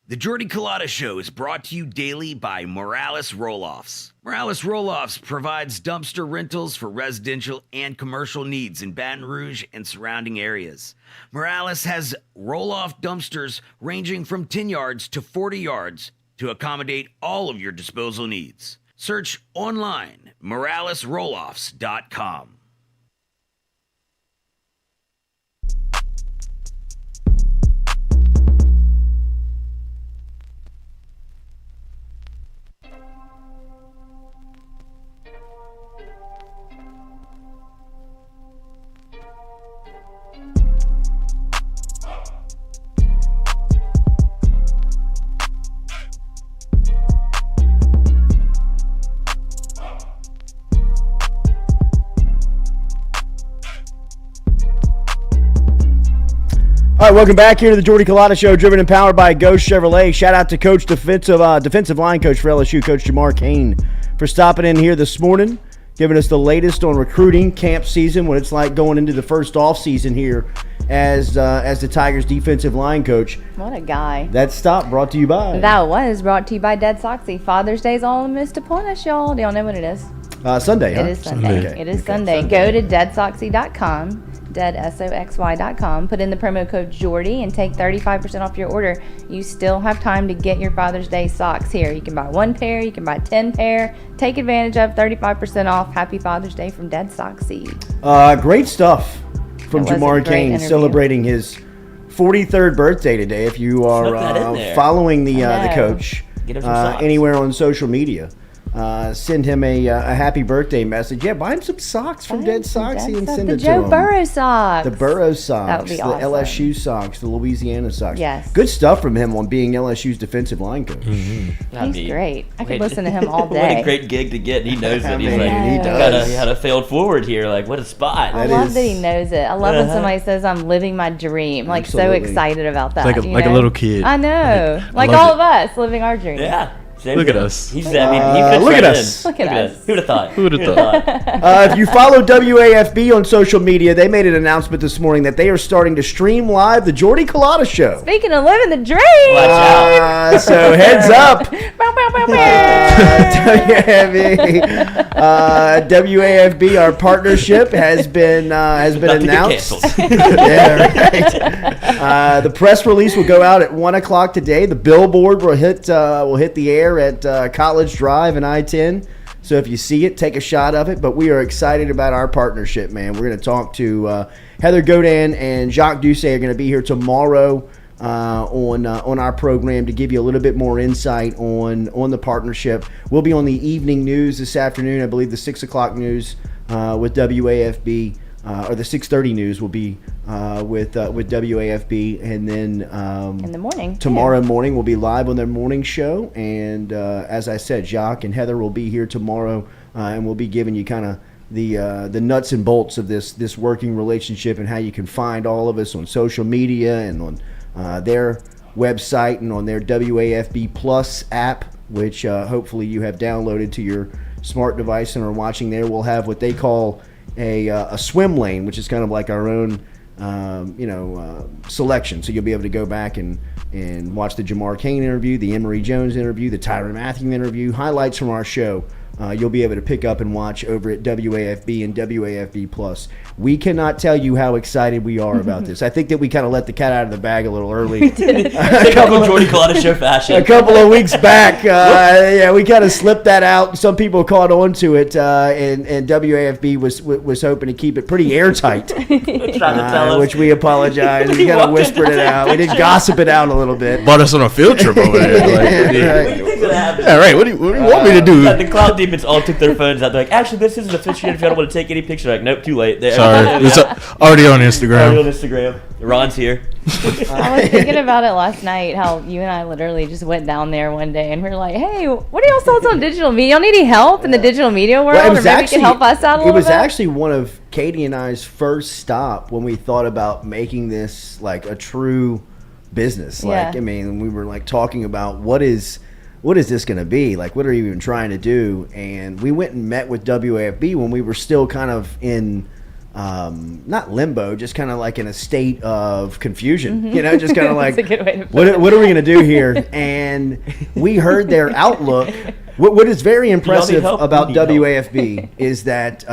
The Jordy Culotta Show is brought to you daily by Morales Roll-Offs. Morales Roll-Offs provides dumpster rentals for residential and commercial needs in Baton Rouge and surrounding areas. Morales has roll-off dumpsters ranging from 10 yards to 40 yards to accommodate all of your disposal needs. Search online, moralesrolloffs.com. All right, welcome back here to the Jordy Culotta Show, driven and powered by Ghost Chevrolet. Shout out to Coach defensive line coach for LSU, Coach Jamar Cain, for stopping in here this morning, giving us the latest on recruiting, camp season, what it's like going into the first off season here as the Tigers defensive line coach. What a guy. That stop brought to you by. That was brought to you by Dead Soxy. Father's Day's almost upon us, y'all. Do y'all know what it is? Sunday, huh? It is Sunday. Okay. It is Sunday. Go to deadsoxy.com. deadsoxy.com. Put in the promo code Jordy and take 35% off your order. You still have time to get your Father's Day socks here. You can buy 1 pair, you can buy 10 pair. Take advantage of 35% off. Happy Father's Day from Dead Soxy. Great stuff from Jamar Cain celebrating his 43rd birthday today. If you are following the coach anywhere on social media, send him a happy birthday message. Yeah, buy him some socks from Dead Soxy and send it to him. The Joe Burrow socks. The Burrow socks. That would be awesome. The LSU socks. The Louisiana socks. Yes. Good stuff from him on being LSU's defensive line coach. Mm-hmm. He's great. I could listen to him all day. What a great gig to get. He knows it. He's he like, does. he had a failed forward here. Like, what a spot. I love that he knows it. I love when somebody says, I'm living my dream. Like, so excited about that. It's like a little kid. I know. Like all of us living our dream. Yeah. Look at us. He fits right look at in. us. Look at us. Who'd have thought? Who would have thought? If you follow WAFB on social media, they made an announcement this morning that they are starting to stream live the Jordy Culotta Show. Speaking of living the dream. Watch out. So heads up. Bow, bow, bow, bow. WAFB, our partnership has been About to get announced. canceled. Yeah, right. The press release will go out at 1 o'clock today. The billboard will hit the air at College Drive and I-10. So if you see it, take a shot of it. But we are excited about our partnership, man. We're going to talk to Heather Godin and Jacques Doucet are going to be here tomorrow on our program to give you a little bit more insight on the partnership. We'll be on the evening news this afternoon. I believe the 6 o'clock news with WAFB. Or the 6:30 news will be with WAFB, and then in the morning. Tomorrow morning we'll be live on their morning show, and as I said, Jacques and Heather will be here tomorrow, and we'll be giving you kind of the nuts and bolts of this working relationship and how you can find all of us on social media and on their website and on their WAFB Plus app, which hopefully you have downloaded to your smart device and are watching there. We'll have what they call a swim lane, which is kind of like our own selection. So you'll be able to go back and watch the Jamar Cain interview, the Emory Jones interview, the Tyrann Mathieu interview, highlights from our show you'll be able to pick up and watch over at WAFB and WAFB Plus. We cannot tell you how excited we are about this. I think that we kind of let the cat out of the bag a little early. A couple of Jordy Culotta Show fashion. A couple of weeks back, we kind of slipped that out. Some people caught on to it, and WAFB was hoping to keep it pretty airtight, which we apologize. We kind of whispered it out. We did gossip it out a little bit. Brought us on a field trip over there. Yeah, right. What do you want me to do? The Cloud Demons all took their phones out. They're like, actually, this isn't officiated if you don't want to take any picture. Like, nope, too late. Sorry. It's already on Instagram. Already on Instagram. Ron's here. I was thinking about it last night, how you and I literally just went down there one day and we're like, hey, what are y'all's thoughts on digital media? Y'all need any help in the digital media world? Or maybe you can help us out a little bit? It was actually one of Katie and I's first stop when we thought about making this like a true business. Like, I mean, we were like talking about what is this going to be? Like, what are you even trying to do? And we went and met with WAFB when we were still kind of in, not limbo, just kind of like in a state of confusion, just kind of like, what are we going to do here? And we heard their outlook. What is very impressive about WAFB is that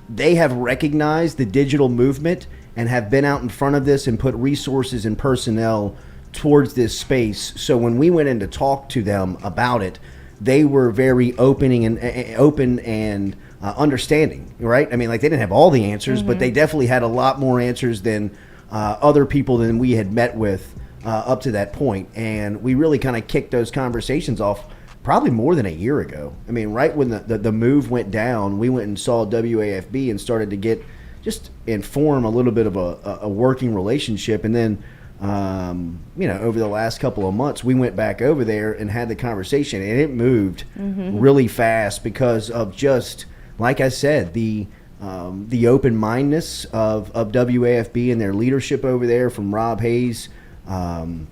they have recognized the digital movement and have been out in front of this and put resources and personnel towards this space. So when we went in to talk to them about it, they were very open and understanding, right? I mean, like, they didn't have all the answers, but they definitely had a lot more answers than other people than we had met with up to that point. And we really kind of kicked those conversations off probably more than a year ago. I mean, right when the move went down, we went and saw WAFB and started to form a little bit of a working relationship. And then over the last couple of months, we went back over there and had the conversation, and it moved really fast because of just, like I said, the open-mindedness of WAFB and their leadership over there, from Rob Hayes to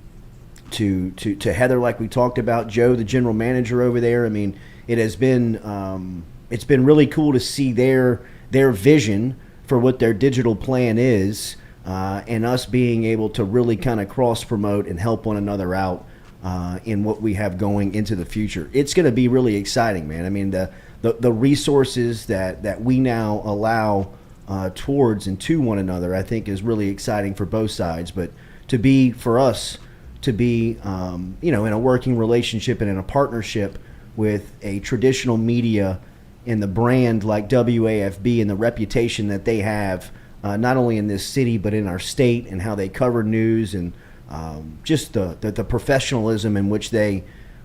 Heather, like we talked about, Joe, the general manager over there. I mean, it has been it's been really cool to see their vision for what their digital plan is. And us being able to really kind of cross-promote and help one another out in what we have going into the future. It's going to be really exciting, man. I mean, the resources that we now allow towards and to one another, I think, is really exciting for both sides. But for us to be in a working relationship and in a partnership with a traditional media and the brand like WAFB and the reputation that they have, not only in this city but in our state, and how they cover news, and just the professionalism in which they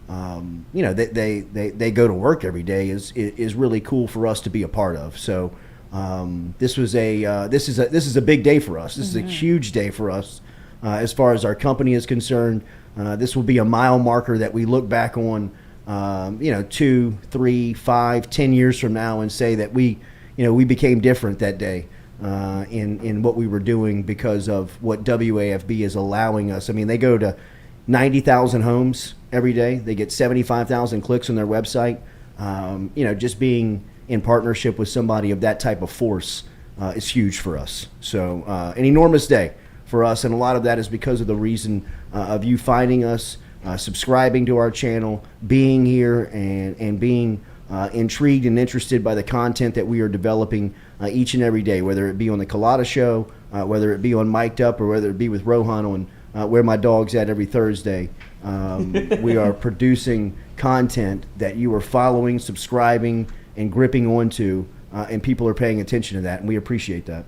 they go to work every day is really cool for us to be a part of. So this is a big day for us. This is a huge day for us as far as our company is concerned. This will be a mile marker that we look back on 2, 3, 5, 10 years from now and say that we became different that day. In what we were doing because of what WAFB is allowing us. I mean, they go to 90,000 homes every day. They get 75,000 clicks on their website. Just being in partnership with somebody of that type of force is huge for us. So an enormous day for us, and a lot of that is because of the reason of you finding us, subscribing to our channel, being here, and being intrigued and interested by the content that we are developing each and every day, whether it be on the Culotta Show, whether it be on Mic'd Up, or whether it be with Rohan on Where My Dog's At every Thursday. We are producing content that you are following, subscribing, and gripping onto, and people are paying attention to that, and we appreciate that.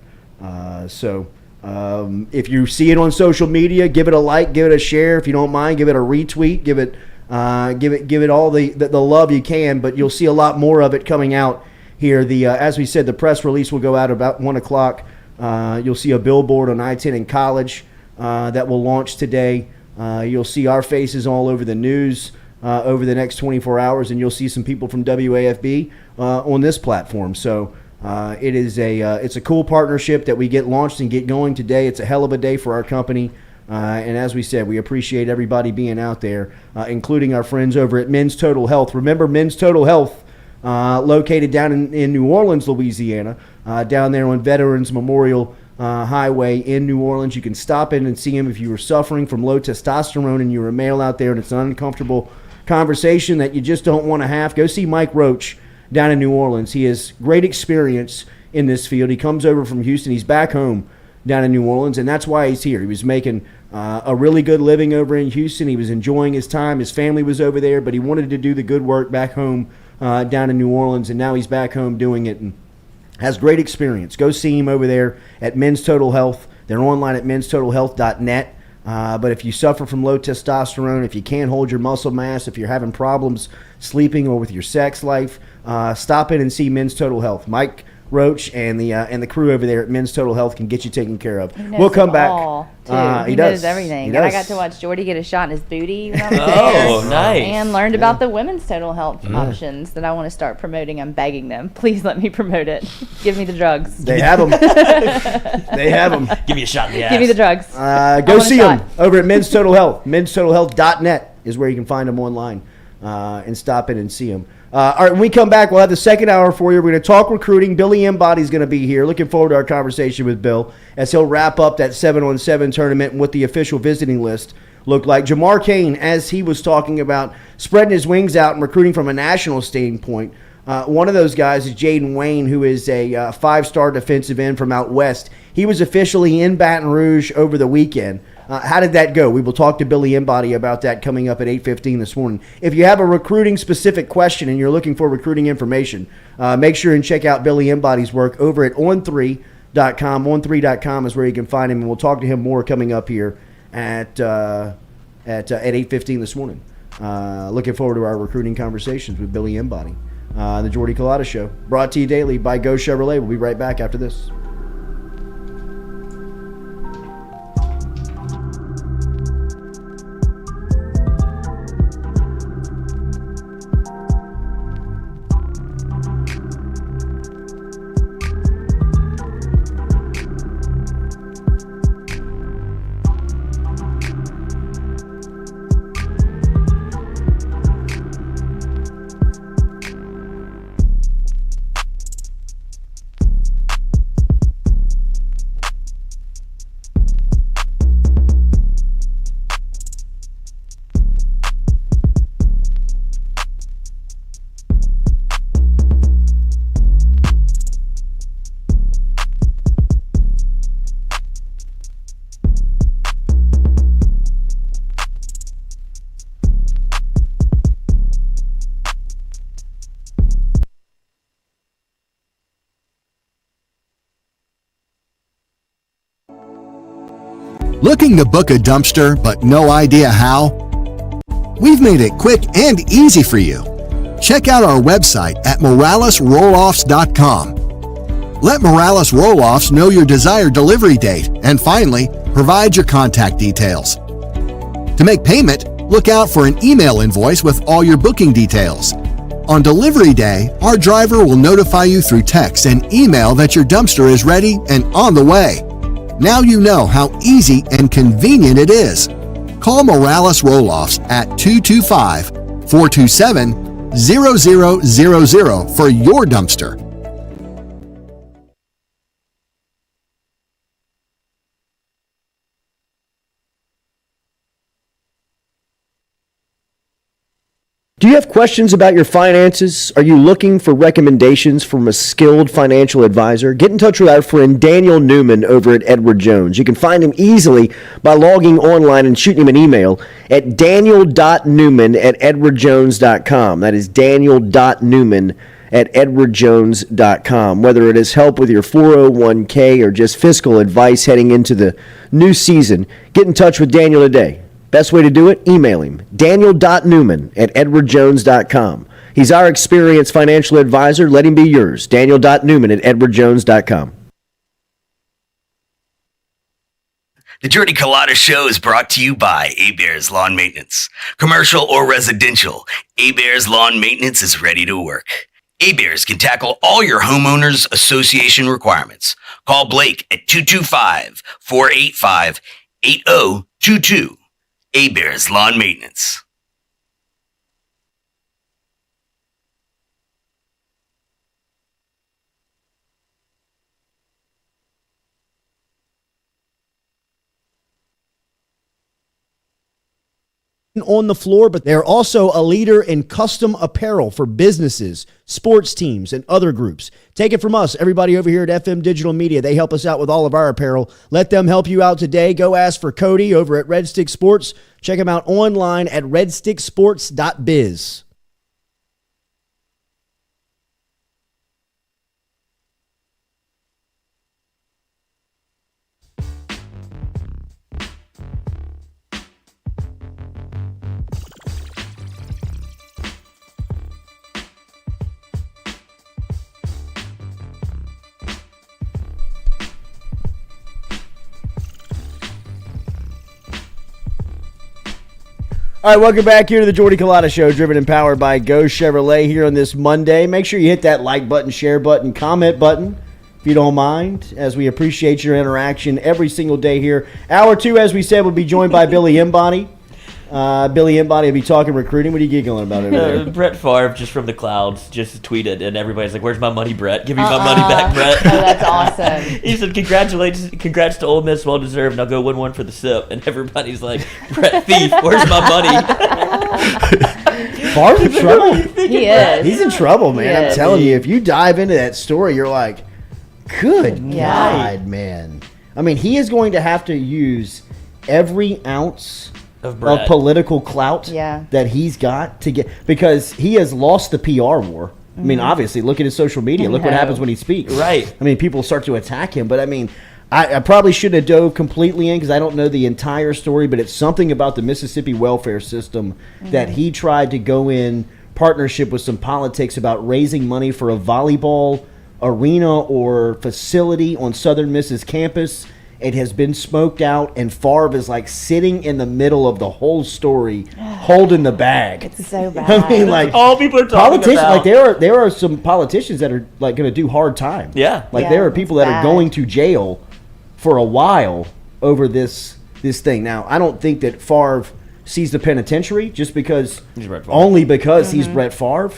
If you see it on social media, give it a like, give it a share. If you don't mind, give it a retweet, give it all the love you can. But you'll see a lot more of it coming out here. As we said, the press release will go out about 1 o'clock. You'll see a billboard on I-10 in College that will launch today. You'll see our faces all over the news over the next 24 hours, and you'll see some people from WAFB on this platform. So it's a cool partnership that we get launched and get going today. It's a hell of a day for our company. And as we said, we appreciate everybody being out there, including our friends over at Men's Total Health. Remember, Men's Total Health, located down in New Orleans, Louisiana, down there on Veterans Memorial Highway in New Orleans. You can stop in and see them if you were suffering from low testosterone and you're a male out there and it's an uncomfortable conversation that you just don't want to have. Go see Mike Roach down in New Orleans. He has great experience in this field. He comes over from Houston. He's back home down in New Orleans, and that's why he's here. He was making a really good living over in Houston. He was enjoying his time. His family was over there, but he wanted to do the good work back home down in New Orleans, and now he's back home doing it and has great experience. Go see him over there at Men's Total Health. They're online at menstotalhealth.net. But if you suffer from low testosterone, if you can't hold your muscle mass, if you're having problems sleeping or with your sex life, stop in and see Men's Total Health. Mike Roach and the crew over there at Men's Total Health can get you taken care of. We'll come back. He knows everything. He And I does. got to watch Jordy get a shot in his booty when I was Oh, there. nice. And learned about the women's total health options that I want to start promoting. I'm begging them. Please let me promote it. Give me the drugs. They have them. They have them. Give me a shot in the ass. Give me the drugs. Go see them over at Men's Total Health. menstotalhealth.net is where you can find them online and stop in and see them. All right, when we come back, we'll have the second hour for you. We're going to talk recruiting. Billy Embody's going to be here. Looking forward to our conversation with Bill as he'll wrap up that 7-on-7 tournament and what the official visiting list looked like. Jamar Cain, as he was talking about spreading his wings out and recruiting from a national standpoint, one of those guys is Jaden Wayne, who is a five-star defensive end from out west. He was officially in Baton Rouge over the weekend. How did that go? We will talk to Billy Embody about that coming up at 8:15 this morning. If you have a recruiting-specific question and you're looking for recruiting information, make sure and check out Billy Embody's work over at On3.com. On3.com is where you can find him, and we'll talk to him more coming up here at 8:15 this morning. Looking forward to our recruiting conversations with Billy Embody. The Jordy Culotta Show, brought to you daily by Go Chevrolet. We'll be right back after this. Looking to book a dumpster but no idea how? We've made it quick and easy for you. Check out our website at moralesrolloffs.com. Let Morales Roll-Offs know your desired delivery date, and finally, provide your contact details. To make payment, look out for an email invoice with all your booking details. On delivery day, our driver will notify you through text and email that your dumpster is ready and on the way. Now you know how easy and convenient it is. Call Morales Roll-Offs at 225-427-0000 for your dumpster. Do you have questions about your finances? Are you looking for recommendations from a skilled financial advisor? Get in touch with our friend Daniel Newman over at Edward Jones. You can find him easily by logging online and shooting him an email at daniel.newman@edwardjones.com. That is daniel.newman@edwardjones.com. Whether it is help with your 401k or just fiscal advice heading into the new season, get in touch with Daniel today. Best way to do it? Email him, daniel.newman@edwardjones.com. He's our experienced financial advisor. Let him be yours, daniel.newman@edwardjones.com. The Jordy Culotta Show is brought to you by A-Bears Lawn Maintenance. Commercial or residential, A-Bears Lawn Maintenance is ready to work. A-Bears can tackle all your homeowners association requirements. Call Blake at 225-485-8022. A-Bears Lawn Maintenance. on the floor, but they're also a leader in custom apparel for businesses, sports teams, and other groups. Take it from us, everybody over here at FM Digital Media. They help us out with all of our apparel. Let them help you out today. Go ask for Cody over at Red Stick Sports. Check him out online at redsticksports.biz. All right, welcome back here to the Jordy Culotta Show, driven and powered by Go Chevrolet here on this Monday. Make sure you hit that like button, share button, comment button, if you don't mind, as we appreciate your interaction every single day here. Hour 2, as we said, will be joined by Billy Embody. Billy Embody will be talking recruiting. What are you giggling about over there? Brett Favre, just from the clouds, just tweeted, and everybody's like, "Where's my money, Brett? Give me my money back, Brett." Oh, that's awesome. He said, "Congrats to Ole Miss, well deserved. And I'll go 1-1 for the SIP." And everybody's like, "Brett thief, where's my money?" Favre's in trouble. He is. He's in trouble, man. He I'm is. telling you, if you dive into that story, you're like, good Yeah. God, man. I mean, he is going to have to use every ounce Of of Brett. political clout Yeah. that he's got to get, because he has lost the PR war. I mean, obviously, look at his social media. Look what know. happens when he speaks. Right. I mean, people start to attack him. But, I mean, I probably shouldn't have dove completely in because I don't know the entire story, but it's something about the Mississippi welfare system that he tried to go in partnership with some politics about raising money for a volleyball arena or facility on Southern Miss's campus. It has been smoked out, and Favre is like sitting in the middle of the whole story, holding the bag. It's so bad. I mean, like, All people are talking politicians, about. like there are some politicians that are like going to do hard time. Yeah. like Yeah, there are people that it's are bad. going to jail for a while over this thing. Now, I don't think that Favre sees the penitentiary just because He's Brett Favre. only because he's Brett Favre,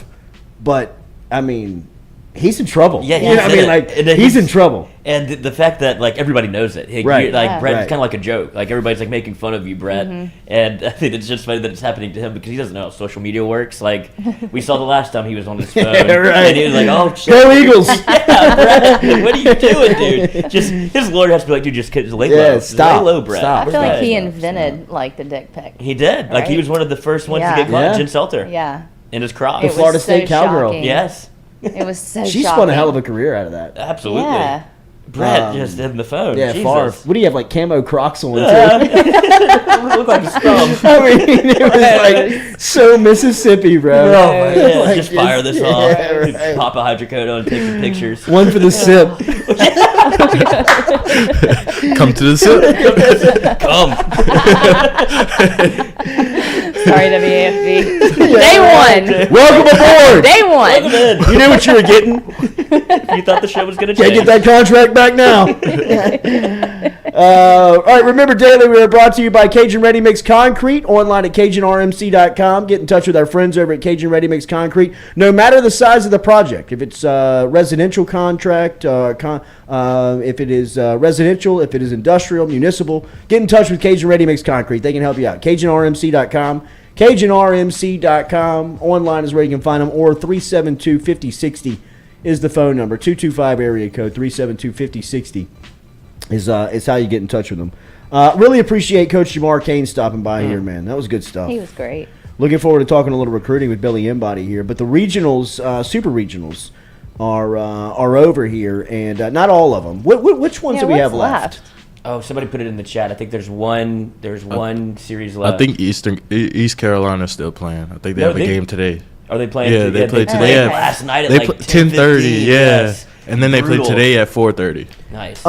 but I mean, he's in trouble. Yeah, you know what I he's mean, in like it. And then he's in trouble. And the fact that like everybody knows it, like, Right. Like Yeah. Brett, Right. it's kind of like a joke. Like everybody's like making fun of you, Brett. And I think it's just funny that it's happening to him because he doesn't know how social media works. Like we saw the last time he was on his phone, Yeah, right. and he was like, "Oh shit, Go Eagles! yeah, Brett, what are you doing, dude?" Just his lawyer has to be like, "Dude, just lay low, Yeah, Just stop, lay low, Brett." stop. I feel like Right. he invented like the dick pic. He did. Like he Right. was one of the first ones Yeah. to get caught. Yeah. Jen Selter Yeah. in his crotch. It was Florida so State cowgirl. shocking. Yes, It was so She shocking. spun a hell of a career out of that. absolutely. Yeah. Brett just in the phone. Yeah, Jesus. Favre. What do you have, like camo Crocs on too? Look like a scum. I mean, it was like so Mississippi, bro. Oh, man. Yeah, Like, just fire this yeah, off. right. Pop a hydrocodone and take some pictures. One for the sip. Come to the sip. Come. Sorry, WAFB. Day one. Welcome aboard. Day one. You knew what you were getting. You thought the show was going to Can't change. get that contract back now. All right, remember, daily we are brought to you by Cajun Ready Mix Concrete, online at CajunRMC.com. Get in touch with our friends over at Cajun Ready Mix Concrete. No matter the size of the project, if it's a residential contract, if it is residential, if it is industrial, municipal, get in touch with Cajun Ready Mix Concrete. They can help you out. CajunRMC.com. CajunRMC.com. Online is where you can find them, or 372-5060 is the phone number. 225 area code 372-5060 is how you get in touch with them. Really appreciate Coach Jamar Cain stopping by here, man. That was good stuff. He was great. Looking forward to talking a little recruiting with Billy Embody here. But the regionals, super regionals, are over here, and not all of them. Which ones do we what's have left? Oh, somebody put it in the chat. I think there's one series I left. think East Carolina's still playing. I think they No, have a they- game today. Are they playing? Yeah, they played today. played Yeah. last night at They like 10:30. 10:15. Yeah, Yes. and then they play Brutal. today at 4:30. Nice.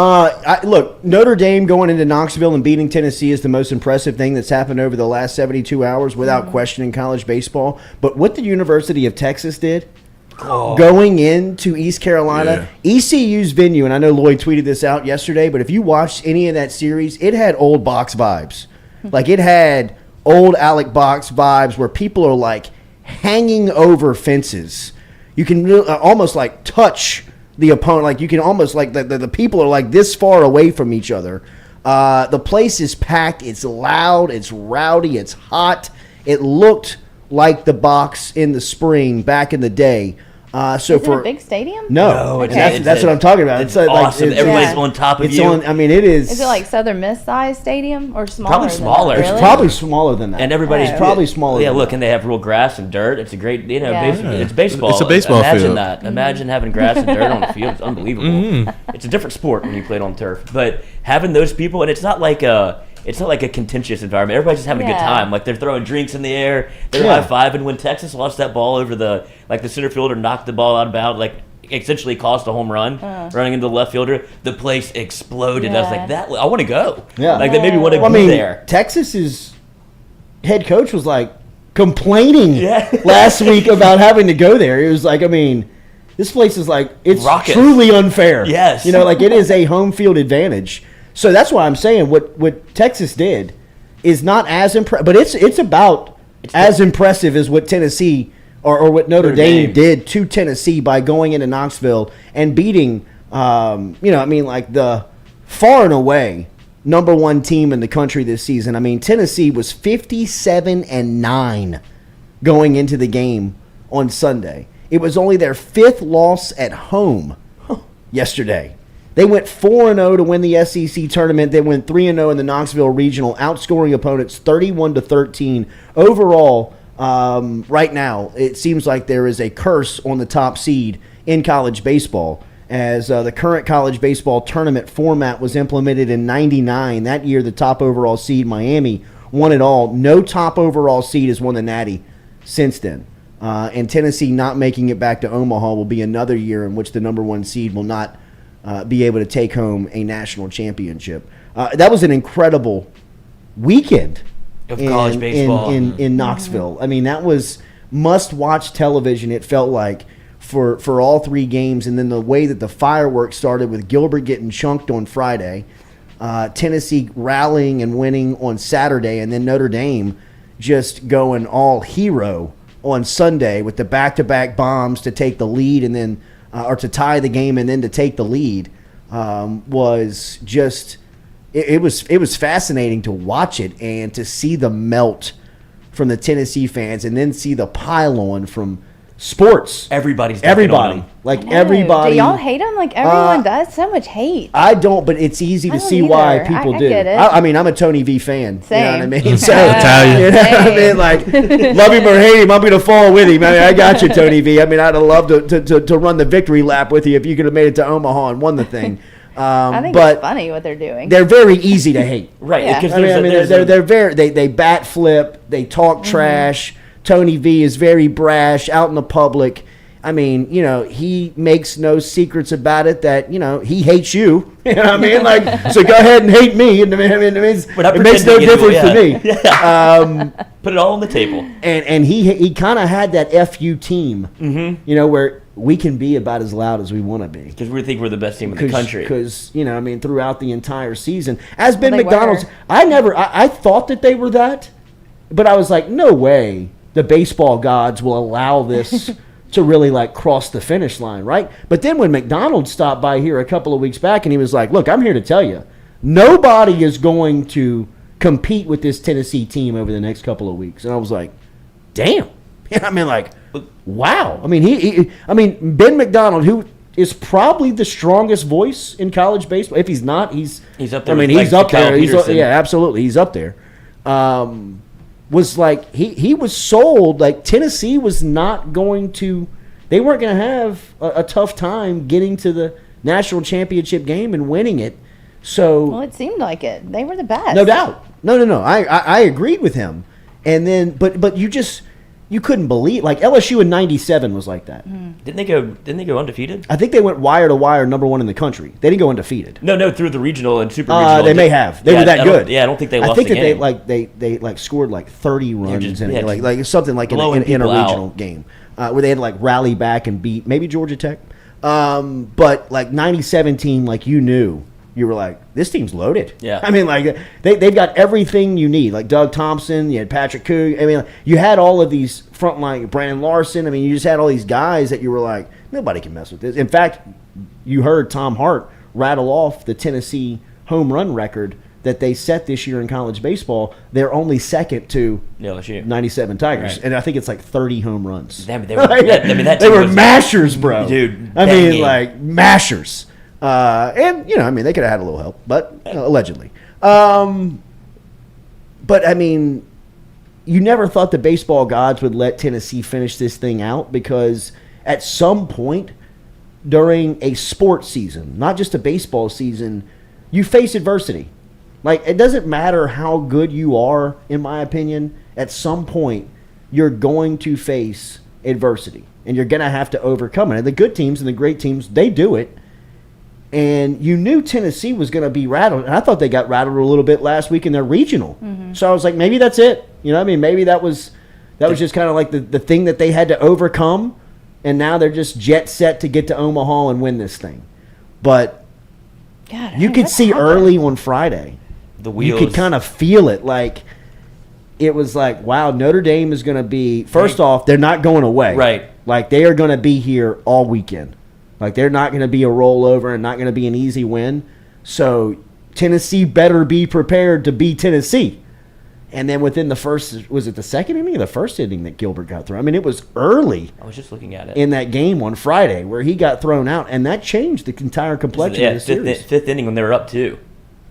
Look, Notre Dame going into Knoxville and beating Tennessee is the most impressive thing that's happened over the last 72 hours without question in college baseball. But what the University of Texas did, going into East Carolina, ECU's venue, and I know Lloyd tweeted this out yesterday, but if you watched any of that series, it had old box vibes. Like it had old Alec Box vibes where people are like hanging over fences. You can almost like touch the opponent. Like you can almost like the people are like this far away from each other. The place is packed. It's loud. It's rowdy. It's hot. It looked like the box in the spring back in the day. Is it a big stadium? No, Okay. that's what I'm talking about. It's awesome. Everybody's on top of it's you. It is. Is it like Southern Miss size stadium or smaller? Probably smaller. Than that? It's Really? probably smaller than that. And everybody's probably smaller. Yeah, than look, that. and they have real grass and dirt. It's a great, Yeah. it's baseball. It's a baseball Imagine field. that. Imagine having grass and dirt on the field. It's unbelievable. It's a different sport when you play it on turf. But having those people, and it's not like a contentious environment. Everybody's just having a good time. Like they're throwing drinks in the air. They're high-fiving. When Texas lost that ball over the center fielder, knocked the ball out of bounds, essentially caused a home run, running into the left fielder, the place exploded. I was like, I want to go. Yeah. Like they maybe want to be there. Texas's head coach was complaining Yeah. last week about having to go there. It was this place is it's Rocket. truly unfair. Yes. It is a home field advantage. So that's why I'm saying what Texas did is not as impressive, but it's about as impressive as what Tennessee or what Notre Dame did to Tennessee by going into Knoxville and beating, the far and away number one team in the country this season. Tennessee was 57-9 going into the game on Sunday. It was only their 5th loss at home yesterday. They went 4-0 to win the SEC tournament. They went 3-0 in the Knoxville Regional, outscoring opponents 31-13. Overall, right now, it seems like there is a curse on the top seed in college baseball, as the current college baseball tournament format was implemented in '99. That year, the top overall seed, Miami, won it all. No top overall seed has won the Natty since then. And Tennessee not making it back to Omaha will be another year in which the number one seed will not be able to take home a national championship. That was an incredible weekend Of college baseball. in Knoxville. That was must-watch television, it felt like, for all 3 games. And then the way that the fireworks started with Gilbert getting chunked on Friday, Tennessee rallying and winning on Saturday, and then Notre Dame just going all hero on Sunday with the back-to-back bombs to take the lead and then or to tie the game and then to take the lead was just it was fascinating to watch it and to see the melt from the Tennessee fans and then see the pile-on from sports. Everybody. Everybody. Do y'all hate them? Everyone does. So much hate. I don't, but it's easy to see either. why people I do. get it. I'm a Tony V fan. Same. You know what I mean? So, Italian. You know what I mean? Love him or hate him, I'm going to fall with him. I got you, Tony V. I'd have loved to run the victory lap with you if you could have made it to Omaha and won the thing. I think but it's funny what they're doing. they're very easy to hate. Right. Yeah. Because They're very they bat flip, they talk trash. Tony V is very brash out in the public. He makes no secrets about it that, he hates you. You know what I mean? So go ahead and hate me. It makes no difference to me. Yeah. Put it all on the table. And he kind of had that FU team, where we can be about as loud as we want to be. Because we think we're the best team in the country. Because, throughout the entire season. As Ben Well, they McDonald's, were. I thought that they were that, but I was like, no way the baseball gods will allow this to really cross the finish line, right? But then when McDonald stopped by here a couple of weeks back and he was like, look, I'm here to tell you, nobody is going to compete with this Tennessee team over the next couple of weeks. And I was like, damn. Wow. Ben McDonald, who is probably the strongest voice in college baseball. If he's not, he's up there. He's up there. Peterson. Absolutely. He's up there. Was he was sold Tennessee was not going to, they weren't going to have a tough time getting to the national championship game and winning it. So Well, it seemed like it. They were the best. no doubt. No. I agreed with him. And then but you couldn't believe LSU in '97 was like that. Didn't they go undefeated? I think they went wire to wire number 1 in the country. They didn't go undefeated. No, through the regional and super regional. They may have. They were that good. I don't think they lost. I think the that game. they scored 30 runs just- in yeah, it, just something in blowing a people regional out. game where they had to rally back and beat maybe Georgia Tech. But 2017, you knew. You were like, this team's loaded. Yeah. They've got everything you need. Doug Thompson, you had Patrick Coog. You had all of these frontline, Brandon Larson. You just had all these guys that you were like, nobody can mess with this. In fact, you heard Tom Hart rattle off the Tennessee home run record that they set this year in college baseball, they're only second to LSU. 97 Tigers. Right. And I think it's like 30 home runs. They were they were mashers, bro. Dude, I mean, like, mashers. And, I mean, they could have had a little help, but allegedly. But, I mean, you never thought the baseball gods would let Tennessee finish this thing out, because at some point during a sports season, not just a baseball season, you face adversity. Like, it doesn't matter how good you are, in my opinion, at some point you're going to face adversity, and you're going to have to overcome it. And the good teams and the great teams, they do it. And you knew Tennessee was going to be rattled. And I thought they got rattled a little bit last week in their regional. Mm-hmm. So I was like, maybe that's it. Maybe that was just kind of like the thing that they had to overcome. And now they're just jet set to get to Omaha and win this thing. But you could see early on Friday, the wheels. You could kind of feel it. Like, it was like, wow, Notre Dame is going to be, first off, they're not going away. Right. Like, they are going to be here all weekend. Like, they're not going to be a rollover and not going to be an easy win. So Tennessee better be prepared to beat Tennessee. And then within the first, was it the second inning or the first inning that Gilbert got thrown? I mean, it was early. I was just looking at it. In that game on Friday where he got thrown out, and that changed the entire complexion of the series. Fifth inning when they were up 2.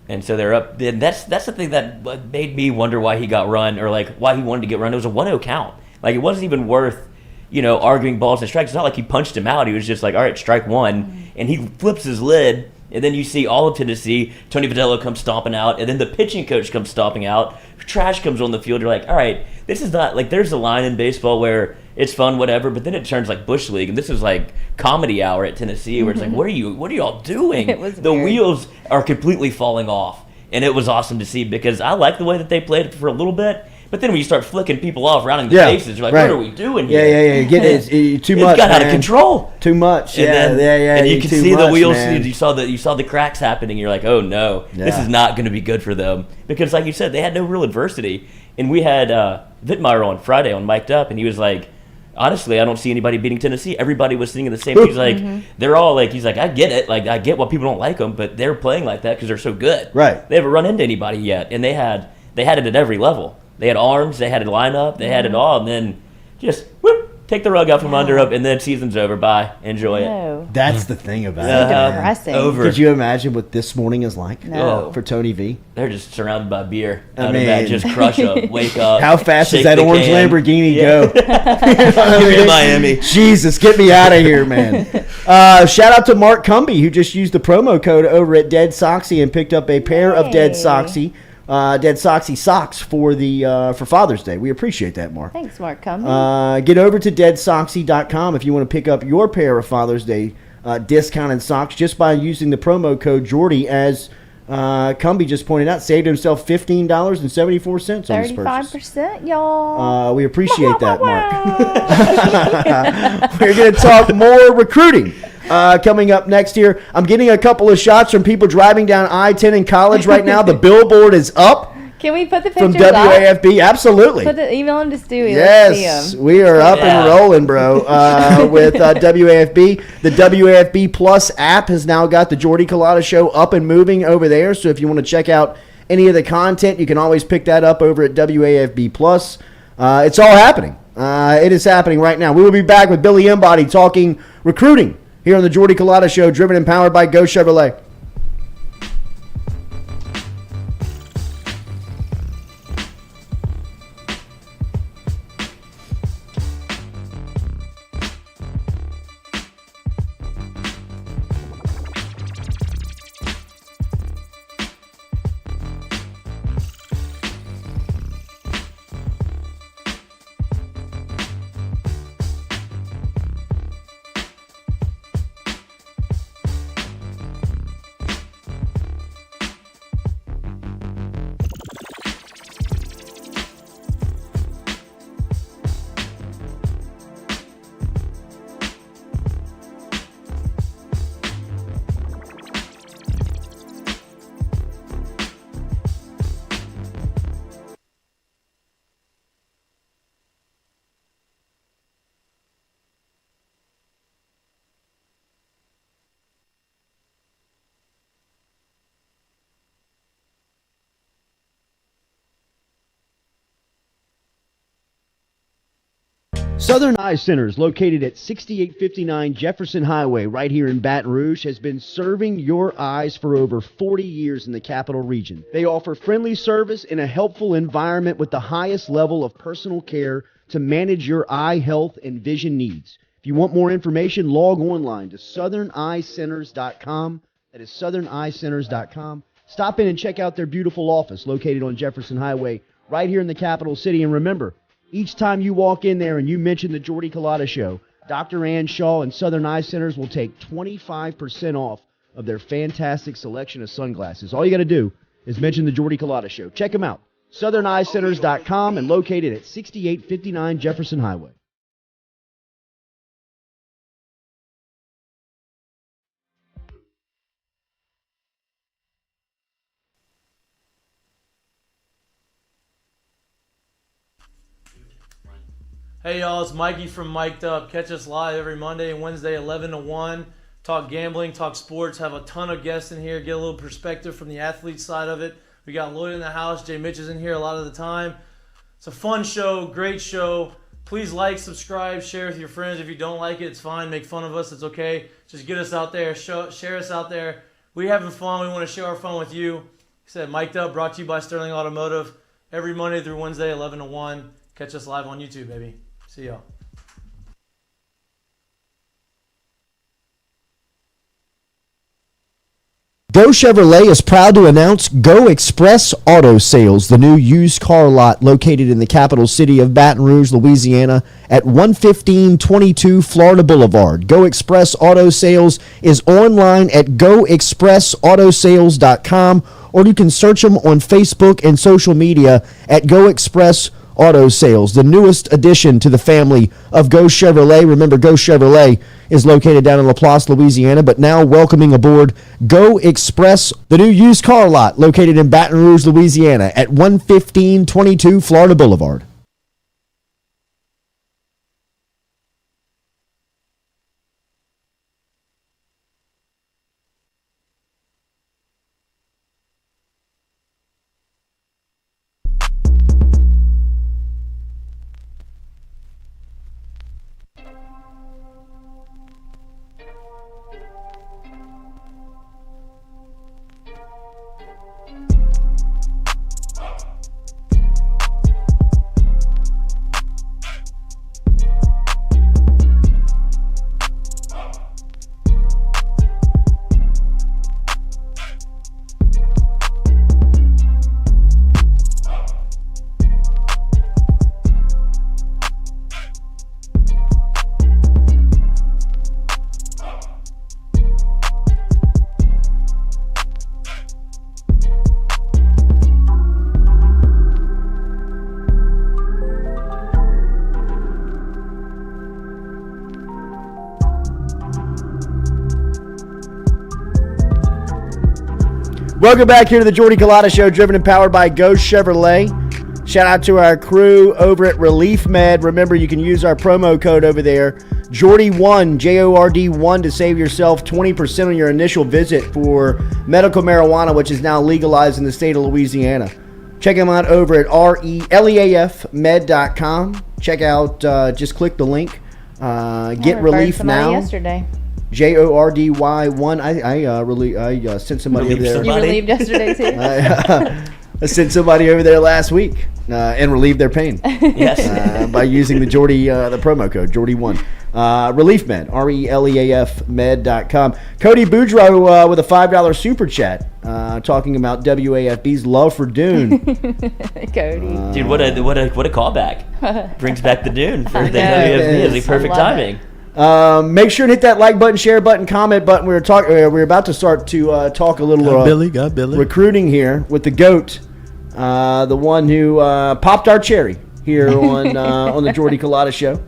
And so they're up. And that's the thing that made me wonder why he got run, or like why he wanted to get run. It was a 1-0 count. Like, it wasn't even worth, arguing balls and strikes. It's not like he punched him out. He was just like, all right, strike one. And he flips his lid. And then you see all of Tennessee, Tony Vitello comes stomping out, and then the pitching coach comes stomping out. Trash comes on the field. You're like, all right, this is not, like, there's a line in baseball where it's fun, whatever, but then it turns like Bush League, and this is like comedy hour at Tennessee, where it's like, what are y'all doing? It was the weird. wheels are completely falling off, and it was awesome to see, because I like the way that they played it for a little bit. But then when you start flicking people off, rounding the bases, you're like, what are we doing here? Yeah. It's too much. It's got out of control. Too much. And And you can see the wheels. Man. You saw the cracks happening. You're like, oh no, this is not going to be good for them, because, like you said, they had no real adversity. And we had Vittmeyer on Friday on Mic'd Up, and he was like, honestly, I don't see anybody beating Tennessee. Everybody was singing the same. He's like, they're all like, he's like, I get it. Like, I get why people don't like them, but they're playing like that because they're so good. Right. They haven't run into anybody yet, and they had it at every level. They had arms, they had a lineup, they had it all, and then just take the rug out from under them, and then season's over. Bye. Enjoy it. That's the thing about So it. depressing. Over. Could you imagine what this morning is like No. for Tony V? They're just surrounded by beer. I mean, Just crush them, wake up. How fast does shake that the orange can. Lamborghini Yeah. go? Give me to Miami. Jesus, get me out of here, man. Shout out to Mark Cumby, who just used the promo code over at Dead Soxy and picked up a pair of Dead Soxy. Dead Soxy socks for Father's Day. We appreciate that, Mark. Thanks, Mark Cummings. Get over to deadsoxy.com if you want to pick up your pair of Father's Day discounted socks just by using the promo code Jordy, as Cumby just pointed out, saved himself $15.74 on this purchase. 35%, y'all. We appreciate that, Mark. We're going to talk more recruiting coming up next here. I'm getting a couple of shots from people driving down I-10 in College right now. The billboard is up. Can we put the From pictures up? WAFB, absolutely. Email them to Stewie. Yes, Let's see 'em. we are up and rolling, bro, with WAFB. The WAFB Plus app has now got the Jordy Culotta Show up and moving over there. So if you want to check out any of the content, you can always pick that up over at WAFB Plus. It's all happening. It is happening right now. We will be back with Billy Embody talking recruiting here on the Jordy Culotta Show, driven and powered by Go Chevrolet. Southern Eye Centers, located at 6859 Jefferson Highway, right here in Baton Rouge, has been serving your eyes for over 40 years in the capital region. They offer friendly service in a helpful environment with the highest level of personal care to manage your eye health and vision needs. If you want more information, log online to southernneyecenters.com. That is southernneyecenters.com. Stop in and check out their beautiful office located on Jefferson Highway, right here in the capital city. And remember, each time you walk in there and you mention the Jordy Culotta Show, Dr. Ann Shaw and Southern Eye Centers will take 25% off of their fantastic selection of sunglasses. All you got to do is mention the Jordy Culotta Show. Check them out. southernneyecenters.com and located at 6859 Jefferson Highway. Hey y'all, it's Mikey from Mic'd Up. Catch us live every Monday and Wednesday, 11 to 1. Talk gambling, talk sports, have a ton of guests in here, get a little perspective from the athlete side of it. We got Lloyd in the house, Jay Mitch is in here a lot of the time. It's a fun show, great show. Please like, subscribe, share with your friends. If you don't like it, it's fine. Make fun of us, it's okay. Just get us out there, share us out there. We're having fun, we want to share our fun with you. Like I said, Mic'd Up, brought to you by Sterling Automotive. Every Monday through Wednesday, 11 to 1. Catch us live on YouTube, baby. See y'all. Go Chevrolet is proud to announce Go Express Auto Sales, the new used car lot located in the capital city of Baton Rouge, Louisiana at 11522 Florida Boulevard. Go Express Auto Sales is online at goexpressautosales.com, or you can search them on Facebook and social media at Go Express Auto Sales, the newest addition to the family of Go Chevrolet. Remember, Go Chevrolet is located down in Laplace, Louisiana, but now welcoming aboard Go Express, the new used car lot located in Baton Rouge, Louisiana at 11522 Florida Boulevard. Welcome back here to the Jordy Culotta Show, driven and powered by Go Chevrolet. Shout out to our crew over at Relief Med. Remember, you can use our promo code over there, Jordy1, Jord1, to save yourself 20% on your initial visit for medical marijuana, which is now legalized in the state of Louisiana. Check them out over at leafmed.com. Check out, just click the link. Get relief now. Yesterday. Jordy1. I sent somebody over there. You relieved yesterday too. I sent somebody over there last week and relieved their pain. Yes. By using the Jordy, the promo code Jordy1. Relief Med, RELEAF med.com. Cody Boudreaux with a $5 super chat, talking about WAFB's love for Dune. Cody. Dude, what a callback. Brings back the Dune for the WFB. It's perfect timing. Make sure to hit that like button, share button, comment button. We're about to start to talk a little Billy. recruiting here with the GOAT, the one who popped our cherry here on the Jordy Culotta Show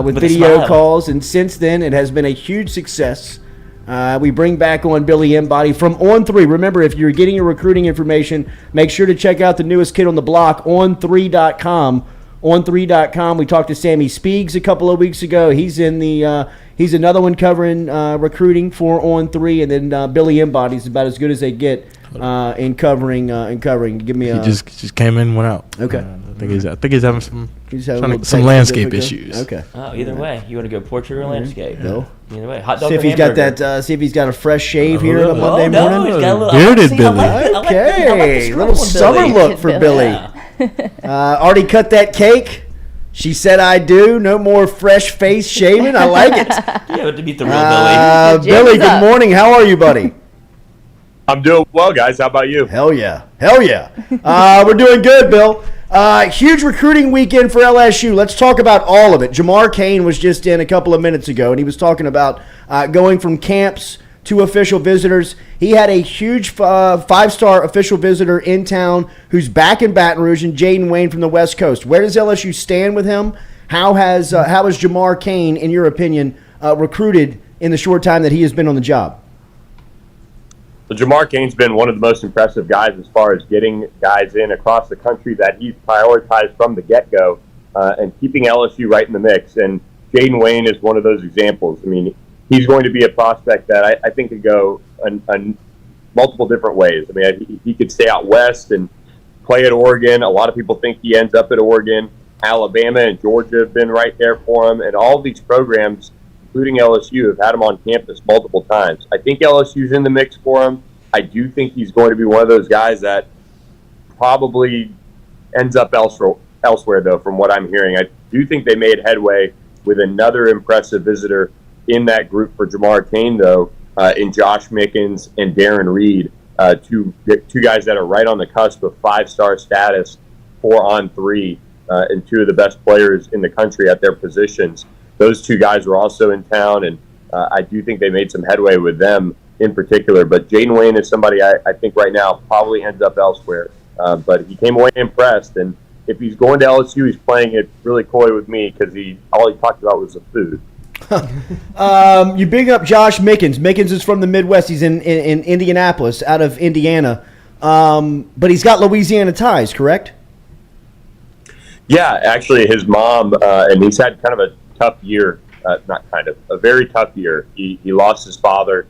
with video calls, and since then it has been a huge success. We bring back on Billy Embody from On3. Remember, if you're getting your recruiting information, make sure to check out the newest kid on the block, On3.com, On3.com. We talked to Sammy Speegs a couple of weeks ago. He's in the he's another one covering recruiting for On3, and then Billy Embody is about as good as they get in covering. Give me He just came in, went out. Okay. I think he's having some some landscape issues. Okay. Oh, either way, you want to go portrait or landscape? No. Either way, hot dog. See if he's got that. See if he's got a fresh shave here on a Monday no, morning. he's got a little Bearded see, I like Billy. the- I like the Okay, scrub little on summer Billy. look for Billy. Yeah. Already cut that cake. She said, "I do." No more fresh face shaving. I like it. Yeah, to meet the real Billy. Billy, Jim's good up. morning. How are you, buddy? I'm doing well, guys. How about you? Hell yeah. We're doing good, Bill. Huge recruiting weekend for LSU. Let's talk about all of it. Jamar Cain was just in a couple of minutes ago, and he was talking about going from camps to official visitors. He had a huge five-star official visitor in town who's back in Baton Rouge, and Jaden Wayne from the West Coast. Where does LSU stand with him? How has Jamar Cain, in your opinion, recruited in the short time that he has been on the job? So Jamar Cain's been one of the most impressive guys as far as getting guys in across the country that he's prioritized from the get-go and keeping LSU right in the mix. And Jaden Wayne is one of those examples. I mean, he's going to be a prospect that I think could go multiple different ways. I mean, he could stay out west and play at Oregon. A lot of people think he ends up at Oregon. Alabama and Georgia have been right there for him. And all these programs, including LSU, have had him on campus multiple times. I think LSU's in the mix for him. I do think he's going to be one of those guys that probably ends up elsewhere, though, from what I'm hearing. I do think they made headway with another impressive visitor in that group for Jamar Cain, though, in Josh Mickens and Darren Reed, two guys that are right on the cusp of five-star status for On3, and two of the best players in the country at their positions. Those two guys were also in town, and I do think they made some headway with them in particular. But Jaden Wayne is somebody I think right now probably ends up elsewhere. But he came away impressed, and if he's going to LSU, he's playing it really coy with me because all he talked about was the food. You bring up Josh Mickens. Mickens is from the Midwest. He's in Indianapolis, out of Indiana. But he's got Louisiana ties, correct? Yeah, actually, his mom, and he's had kind of a tough year, a very tough year. He lost his father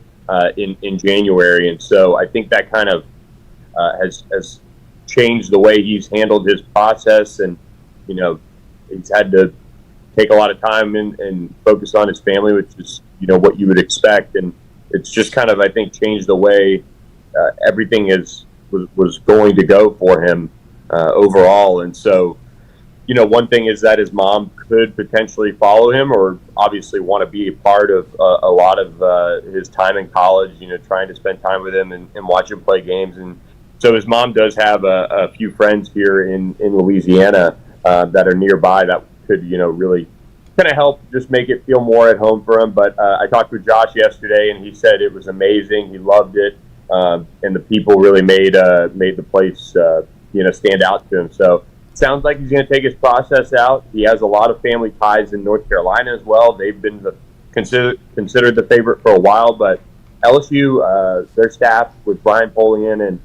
in January, and so I think that kind of has changed the way he's handled his process, and he's had to take a lot of time and focus on his family, which is what you would expect, and it's just kind of I think changed the way everything was going to go for him overall, and so. One thing is that his mom could potentially follow him or obviously want to be a part of a lot of his time in college, trying to spend time with him and watch him play games. And so his mom does have a few friends here in Louisiana that are nearby that could, really kind of help just make it feel more at home for him. But I talked with Josh yesterday, and he said it was amazing. He loved it. And the people really made the place, stand out to him. So sounds like he's going to take his process out. He has a lot of family ties in North Carolina as well. They've been considered the favorite for a while, but LSU, their staff with Brian Polian and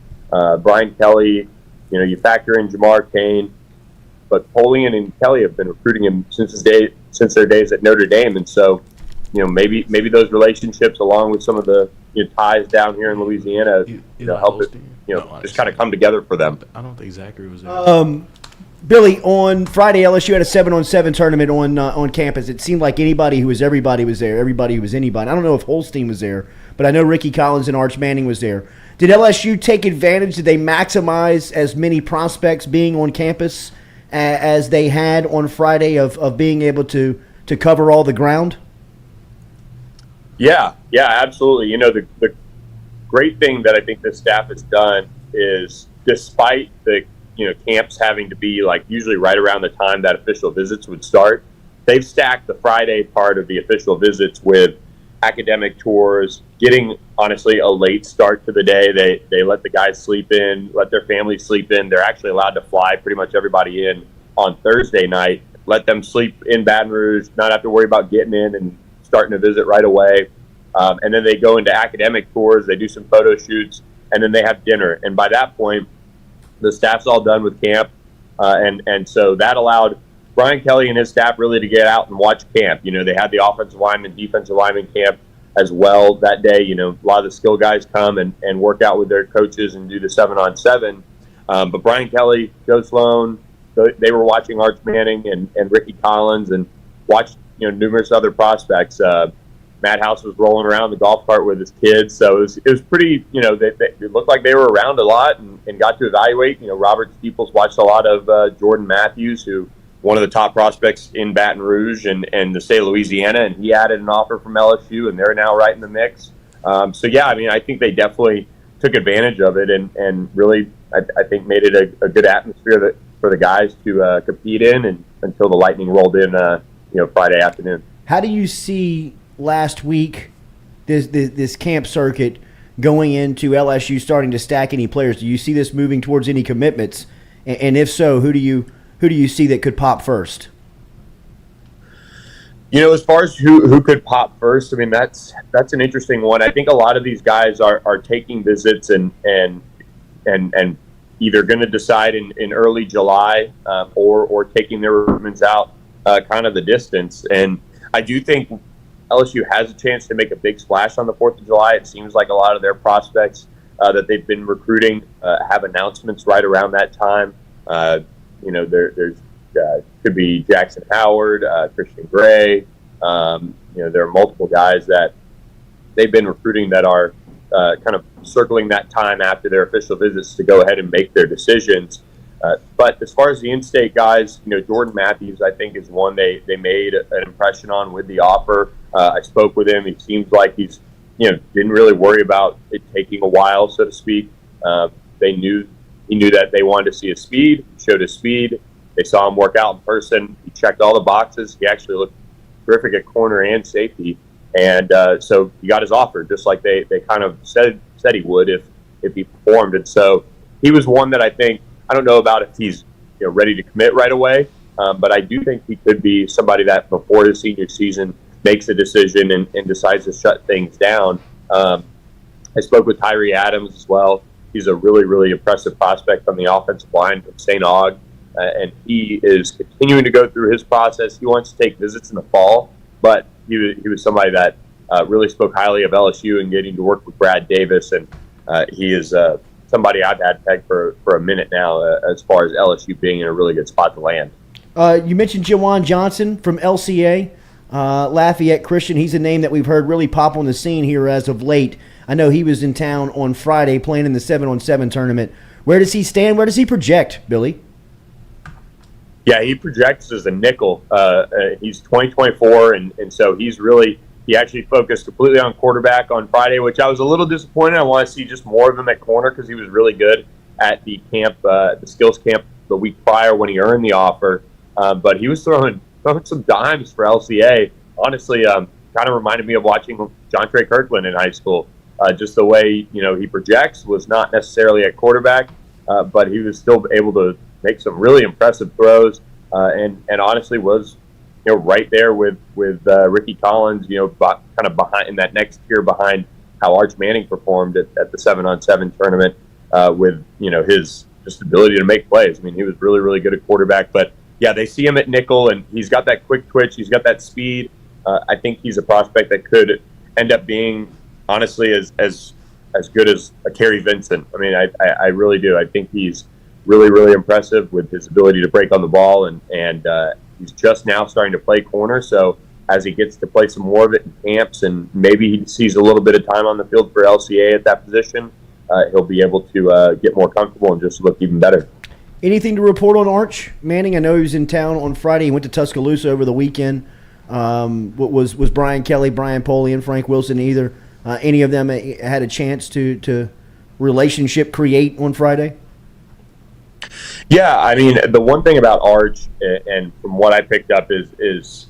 Brian Kelly, you factor in Jamar Cain, but Polian and Kelly have been recruiting him since their days at Notre Dame, and so maybe those relationships, along with some of the ties down here in Louisiana, help it just kind of come together for them. I don't think Zachary was there. Billy, on Friday, LSU had a 7-on-7 tournament on campus. It seemed like everybody who was everybody was there, everybody who was anybody. I don't know if Holstein was there, but I know Ricky Collins and Arch Manning was there. Did LSU take advantage? Did they maximize as many prospects being on campus as they had on Friday of being able to cover all the ground? Yeah, absolutely. The great thing that I think this staff has done is, despite the camps having to be usually right around the time that official visits would start, they've stacked the Friday part of the official visits with academic tours, getting honestly a late start to the day. They let the guys sleep in, let their families sleep in. They're actually allowed to fly pretty much everybody in on Thursday night, let them sleep in Baton Rouge, not have to worry about getting in and starting a visit right away. And then they go into academic tours, they do some photo shoots, and then they have dinner. And by that point, the staff's all done with camp, and so that allowed Brian Kelly and his staff really to get out and watch camp. They had the offensive lineman, defensive lineman camp as well that day. A lot of the skill guys come and work out with their coaches and do the 7-on-7. But Brian Kelly, Joe Sloan, they were watching Arch Manning and Ricky Collins and watched numerous other prospects. Matt House was rolling around the golf cart with his kids, so it was pretty. It looked like they were around a lot and got to evaluate. Robert Steeples watched a lot of Jordan Matthews, who one of the top prospects in Baton Rouge and the state of Louisiana, and he added an offer from LSU, and they're now right in the mix. I think they definitely took advantage of it and really, I think, made it a good atmosphere for the guys to compete in, and until the Lightning rolled in, Friday afternoon. How do you see last week this camp circuit going into LSU starting to stack any players? Do you see this moving towards any commitments? And if so, who do you see that could pop first? As far as who could pop first, that's an interesting one. I think a lot of these guys are taking visits and either going to decide in early July or taking their recruitments out kind of the distance. And I do think LSU has a chance to make a big splash on the 4th of July. It seems like a lot of their prospects that they've been recruiting have announcements right around that time. There's could be Jackson Howard, Christian Gray. There are multiple guys that they've been recruiting that are kind of circling that time after their official visits to go ahead and make their decisions. But as far as the in-state guys, Jordan Matthews, I think, is one they made an impression on with the offer. I spoke with him. He seems like he's, didn't really worry about it taking a while, so to speak. He knew that they wanted to see his speed. He showed his speed. They saw him work out in person. He checked all the boxes. He actually looked terrific at corner and safety. And so he got his offer, just like they kind of said he would if he performed. And so he was one that I think, I don't know about if he's ready to commit right away, but I do think he could be somebody that before his senior season makes a decision and decides to shut things down. I spoke with Tyree Adams as well. He's a really, really impressive prospect on the offensive line from St. Aug, and he is continuing to go through his process. He wants to take visits in the fall, but he was somebody that really spoke highly of LSU and getting to work with Brad Davis, and he is somebody I've had pegged for a minute now as far as LSU being in a really good spot to land. You mentioned Jawan Johnson from LCA, Lafayette Christian. He's a name that we've heard really pop on the scene here as of late. I know he was in town on Friday playing in the 7-on-7 tournament. Where does he stand? Where does he project, Billy? Yeah, he projects as a nickel. He's 2024, and so he actually focused completely on quarterback on Friday, which I was a little disappointed. I want to see just more of him at corner because he was really good at the camp, the skills camp the week prior when he earned the offer. But he was throwing some dimes for LCA. Honestly, kind of reminded me of watching John Trey Kirkland in high school. Just the way he projects was not necessarily at quarterback, but he was still able to make some really impressive throws, and honestly was right there with Ricky Collins, kind of behind in that next tier behind how Arch Manning performed at the 7-on-7 tournament with his just ability to make plays. I mean, he was really, really good at quarterback. But yeah, they see him at nickel, and he's got that quick twitch. He's got that speed. I think he's a prospect that could end up being honestly as good as a Kerry Vincent. I mean, I really do. I think he's really, really impressive with his ability to break on the ball, and he's just now starting to play corner. So as he gets to play some more of it in camps, and maybe he sees a little bit of time on the field for LCA at that position, he'll be able to get more comfortable and just look even better. Anything to report on Arch Manning? I know he was in town on Friday. He went to Tuscaloosa over the weekend. Was Brian Kelly, Brian Poley, and Frank Wilson any of them had a chance to relationship create on Friday? Yeah, I mean, the one thing about Arch, and from what I picked up, is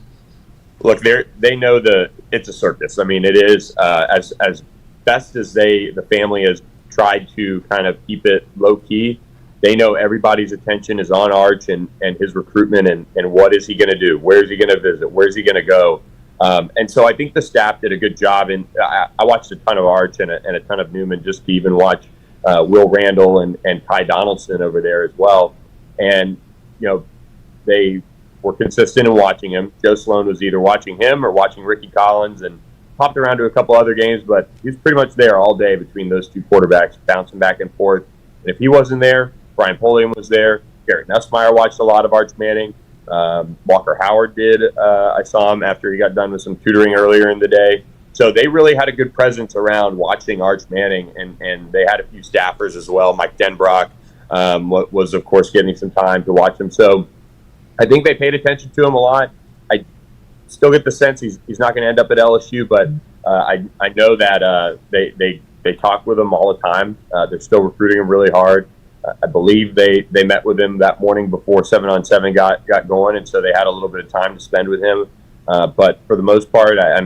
look, they know it's a circus. I mean, it is as best as the family has tried to kind of keep it low key. They know everybody's attention is on Arch and his recruitment and what is he going to do? Where is he going to visit? Where is he going to go? And so I think the staff did a good job. And I watched a ton of Arch and a ton of Newman just to even watch Will Randall and Ty Donaldson over there as well. And, they were consistent in watching him. Joe Sloan was either watching him or watching Ricky Collins, and popped around to a couple other games, but he was pretty much there all day between those two quarterbacks, bouncing back and forth. And if he wasn't there, Brian Polian was there. Garrett Nussmeier watched a lot of Arch Manning. Walker Howard did. I saw him after he got done with some tutoring earlier in the day. So they really had a good presence around watching Arch Manning, and they had a few staffers as well. Mike Denbrock was, of course, getting some time to watch him. So I think they paid attention to him a lot. I still get the sense he's not going to end up at LSU, but I know that they talk with him all the time. They're still recruiting him really hard. I believe they met with him that morning before 7-on-7 got going, and so they had a little bit of time to spend with him. But for the most part, I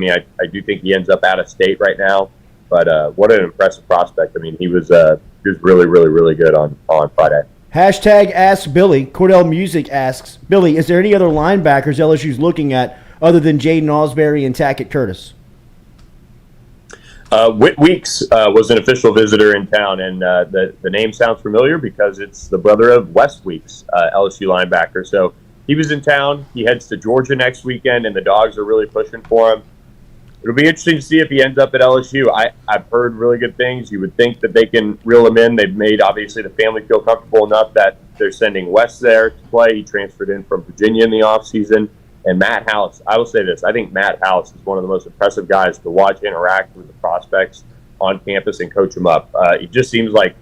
do think he ends up out of state right now. But what an impressive prospect! I mean, he was really, really, really good on Friday. Hashtag Ask Billy. Cordell Music asks, Billy, is there any other linebackers LSU's looking at other than Jaden Osbury and Tackett Curtis? Whit Weeks was an official visitor in town, and the name sounds familiar because it's the brother of Wes Weeks, LSU linebacker. So he was in town. He heads to Georgia next weekend, and the Dogs are really pushing for him. It'll be interesting to see if he ends up at LSU. I've heard really good things. You would think that they can reel him in. They've made, obviously, the family feel comfortable enough that they're sending Wes there to play. He transferred in from Virginia in the offseason. And Matt House, I will say this, I think Matt House is one of the most impressive guys to watch interact with the prospects on campus and coach them up. He just seems like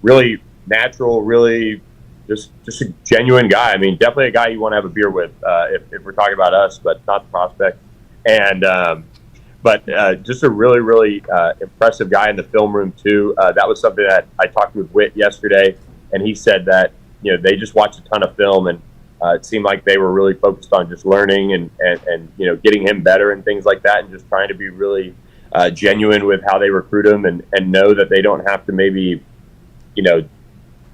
really natural, really just a genuine guy. I mean, definitely a guy you want to have a beer with if we're talking about us, but not the prospect. And but just a really, really impressive guy in the film room, too. That was something that I talked with Whit yesterday, and he said that, they just watched a ton of film, and it seemed like they were really focused on just learning and getting him better and things like that, and just trying to be really genuine with how they recruit him and know that they don't have to maybe,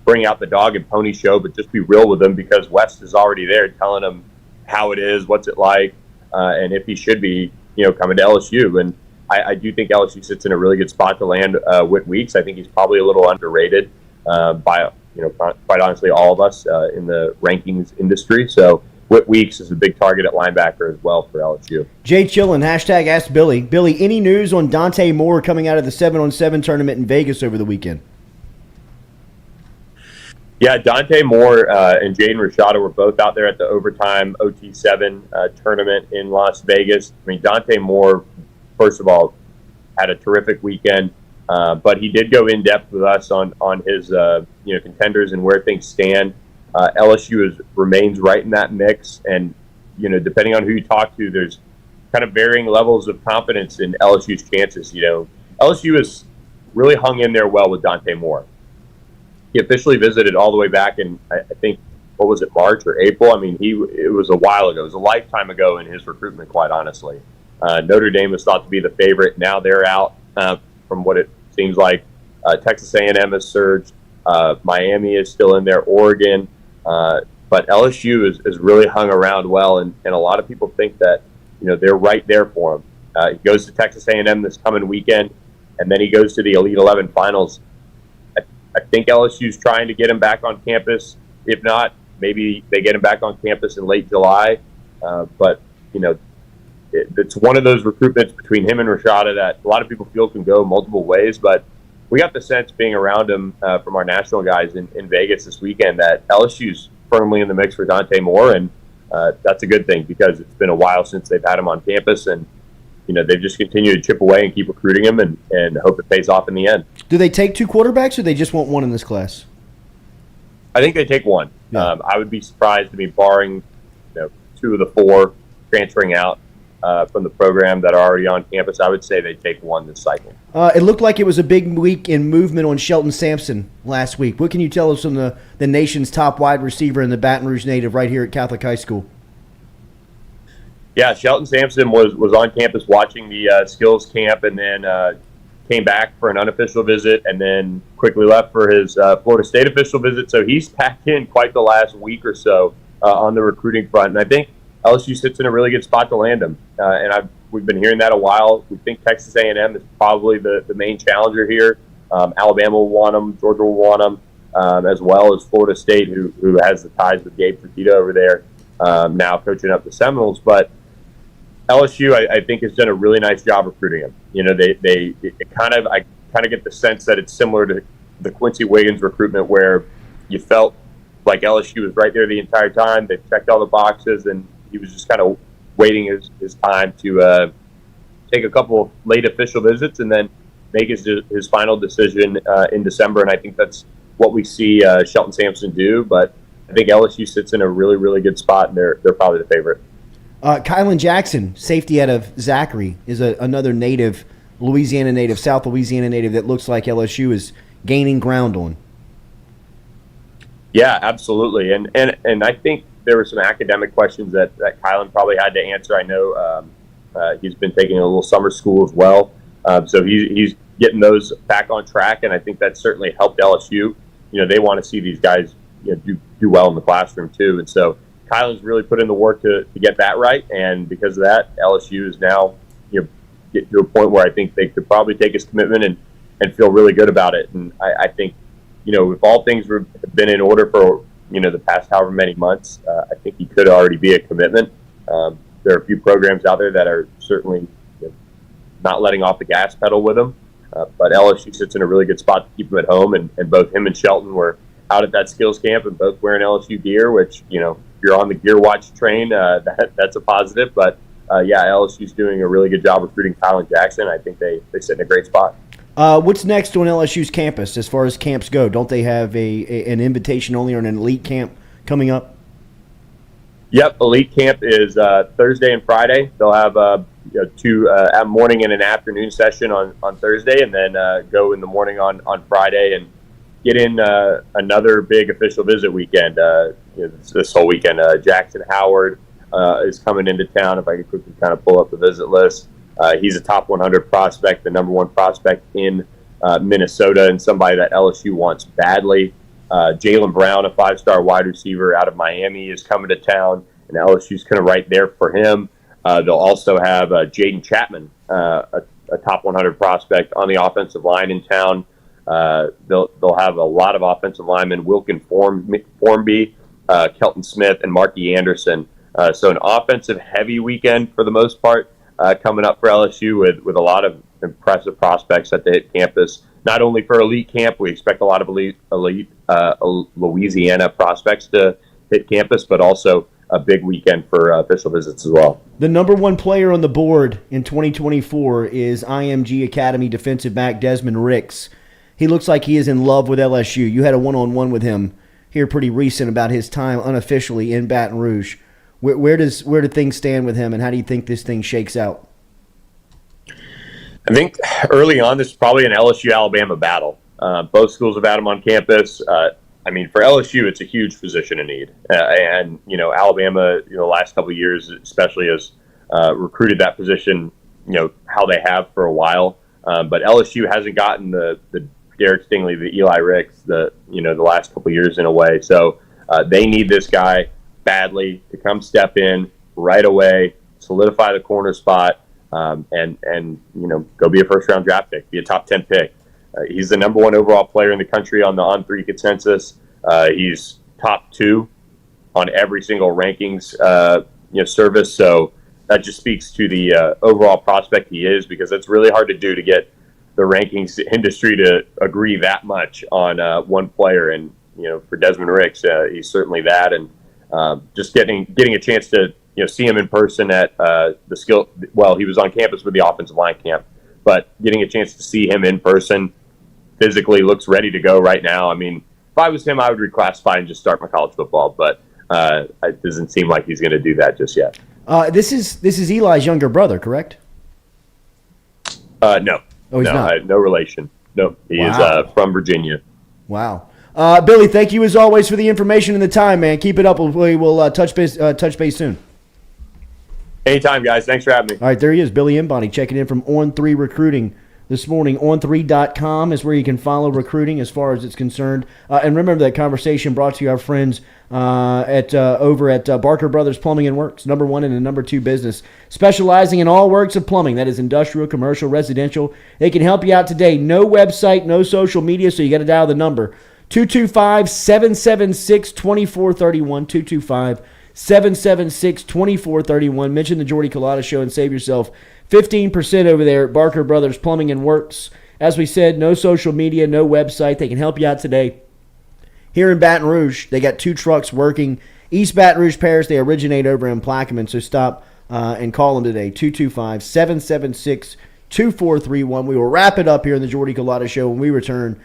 bring out the dog and pony show, but just be real with them because West is already there telling them how it is, what's it like, and if he should be, coming to LSU. And I do think LSU sits in a really good spot to land Whit Weeks. I think he's probably a little underrated by quite honestly, all of us in the rankings industry. So Whit Weeks is a big target at linebacker as well for LSU. Jay Chillin, hashtag Ask Billy. Billy, any news on Dante Moore coming out of the 7-on-7 tournament in Vegas over the weekend? Yeah, Dante Moore and Jaden Rashada were both out there at the overtime OT7 tournament in Las Vegas. I mean, Dante Moore, first of all, had a terrific weekend. But he did go in depth with us on his contenders and where things stand. LSU remains right in that mix, and depending on who you talk to, there's kind of varying levels of confidence in LSU's chances. LSU has really hung in there well with Dante Moore. He officially visited all the way back in I think what was it, March or April? I mean, it was a while ago. It was a lifetime ago in his recruitment, quite honestly. Notre Dame was thought to be the favorite. Now they're out. From what it seems like, Texas A&M has surged. Miami is still in there. Oregon, but LSU is really hung around well, and a lot of people think that they're right there for him. He goes to Texas A&M this coming weekend, and then he goes to the Elite 11 finals. I think LSU's trying to get him back on campus. If not, maybe they get him back on campus in late July. But it's one of those recruitments between him and Rashada that a lot of people feel can go multiple ways, but we got the sense being around him from our national guys in Vegas this weekend that LSU's firmly in the mix for Dante Moore, and that's a good thing because it's been a while since they've had him on campus, and they've just continued to chip away and keep recruiting him and hope it pays off in the end. Do they take two quarterbacks, or they just want one in this class? I think they take one. Yeah. I would be surprised to be barring two of the four transferring out from the program that are already on campus. I would say they take one this cycle. It looked like it was a big week in movement on Shelton Sampson last week. What can you tell us on the nation's top wide receiver and the Baton Rouge native right here at Catholic High School? Yeah, Shelton Sampson was on campus watching the skills camp, and then came back for an unofficial visit, and then quickly left for his Florida State official visit. So he's packed in quite the last week or so on the recruiting front, and I think LSU sits in a really good spot to land him. And we've been hearing that a while. We think Texas A&M is probably the main challenger here. Alabama will want him, Georgia will want him, as well as Florida State, who has the ties with Gabe Fertitta over there. now coaching up the Seminoles. But LSU, I think, has done a really nice job recruiting him. You know, I kind of get the sense that it's similar to the Quincy Wiggins recruitment, where you felt like LSU was right there the entire time. They checked all the boxes, and he was just kind of waiting his time to take a couple of late official visits and then make his final decision in December. And I think that's what we see Shelton Sampson do. But I think LSU sits in a really, really good spot, and they're probably the favorite. Kylan Jackson, safety out of Zachary, is another native, Louisiana native, South Louisiana native that looks like LSU is gaining ground on. Yeah, absolutely. And I think there were some academic questions that Kylan probably had to answer. I know he's been taking a little summer school as well. So he's getting those back on track, and I think that certainly helped LSU. You know, they want to see these guys do well in the classroom too. And so Kylan's really put in the work to get that right, and because of that, LSU is now get to a point where I think they could probably take his commitment and feel really good about it. And I think, if all things have been in order for the past however many months, I think he could already be a commitment. There are a few programs out there that are certainly not letting off the gas pedal with him, but LSU sits in a really good spot to keep him at home, and both him and Shelton were out at that skills camp and both wearing LSU gear, which, if you're on the Gear Watch train, that's a positive. But, LSU's doing a really good job recruiting Kylan Jackson. I think they sit in a great spot. What's next on LSU's campus as far as camps go? Don't they have an invitation only or an elite camp coming up? Yep, elite camp is Thursday and Friday. They'll have two a morning and an afternoon session on Thursday, and then go in the morning on Friday and get in another big official visit weekend. This whole weekend, Jackson Howard is coming into town. If I could quickly kind of pull up the visit list, he's a top 100 prospect, the number one prospect in Minnesota, and somebody that LSU wants badly. Jaylen Brown, a 5-star wide receiver out of Miami, is coming to town, and LSU's kind of right there for him. They'll also have Jaden Chapman, a top 100 prospect on the offensive line in town. They'll have a lot of offensive linemen: Wilkin Formby, Kelton Smith, and Marky Anderson. So an offensive heavy weekend for the most part coming up for LSU with a lot of impressive prospects that they hit campus. Not only for elite camp, we expect a lot of elite Louisiana prospects to hit campus, but also a big weekend for official visits as well. The number one player on the board in 2024 is IMG Academy defensive back Desmond Ricks. He looks like he is in love with LSU. You had a one-on-one with him here pretty recent about his time unofficially in Baton Rouge. Where do things stand with him, and how do you think this thing shakes out? I think early on, this is probably an LSU-Alabama battle. Both schools have had him on campus. For LSU, it's a huge position of need. And Alabama, the last couple of years especially has recruited that position, how they have for a while. But LSU hasn't gotten the Derek Stingley, the Eli Ricks, the last couple of years in a way. So they need this guy badly to come step in right away, solidify the corner spot, and go be a first-round draft pick, be a top 10 pick. He's the number one overall player in the country on the On3 consensus. He's top 2 on every single rankings service. So that just speaks to the overall prospect he is, because it's really hard to do to get the rankings industry to agree that much on one player. And for Desmond Ricks, he's certainly that. And just getting a chance to see him in person at the skill. Well, he was on campus with the offensive line camp, but getting a chance to see him in person, physically looks ready to go right now. I mean, if I was him, I would reclassify and just start my college football, but it doesn't seem like he's going to do that just yet. This is Eli's younger brother, correct? No. Oh, he's not? No relation. No, he is from Virginia. Wow. Billy, thank you as always for the information and the time, man. Keep it up. We'll touch base soon. Anytime, guys. Thanks for having me. All right, there he is, Billy Embody, checking in from On3 Recruiting this morning. On3.com is where you can follow recruiting as far as it's concerned. And remember that conversation brought to you our friends over at Barker Brothers Plumbing and Works, number 1 and number 2 business, specializing in all works of plumbing. That is industrial, commercial, residential. They can help you out today. No website, no social media, so you got to dial the number 225-776-2431, 776-2431. Mention the Jordy Culotta Show and save yourself 15% over there at Barker Brothers Plumbing and Works. As we said, no social media, no website. They can help you out today. Here in Baton Rouge, they got 2 trucks working. East Baton Rouge Parish, they originate over in Plaquemine, so stop and call them today, 225-776-2431. We will wrap it up here in the Jordy Culotta Show when we return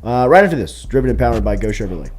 right after this. Driven and powered by Go Chevrolet.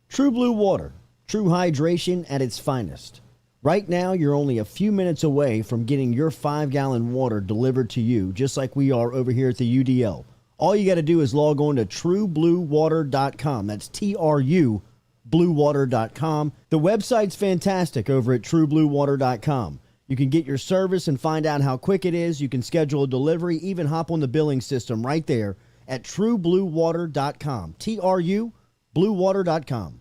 True Blue Water, true hydration at its finest. Right now, you're only a few minutes away from getting your 5-gallon water delivered to you, just like we are over here at the UDL. All you got to do is log on to truebluewater.com. That's TRU, bluewater.com. The website's fantastic over at truebluewater.com. You can get your service and find out how quick it is. You can schedule a delivery, even hop on the billing system right there at truebluewater.com. TRU, bluewater.com.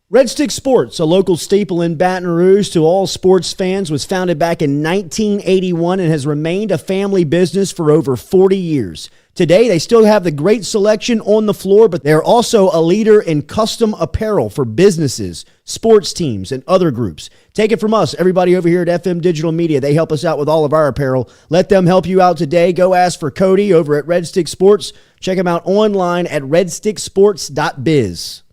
Red Stick Sports, a local staple in Baton Rouge to all sports fans, was founded back in 1981 and has remained a family business for over 40 years. Today, they still have the great selection on the floor, but they're also a leader in custom apparel for businesses, sports teams, and other groups. Take it from us, everybody over here at FM Digital Media. They help us out with all of our apparel. Let them help you out today. Go ask for Cody over at Red Stick Sports. Check him out online at redsticksports.biz.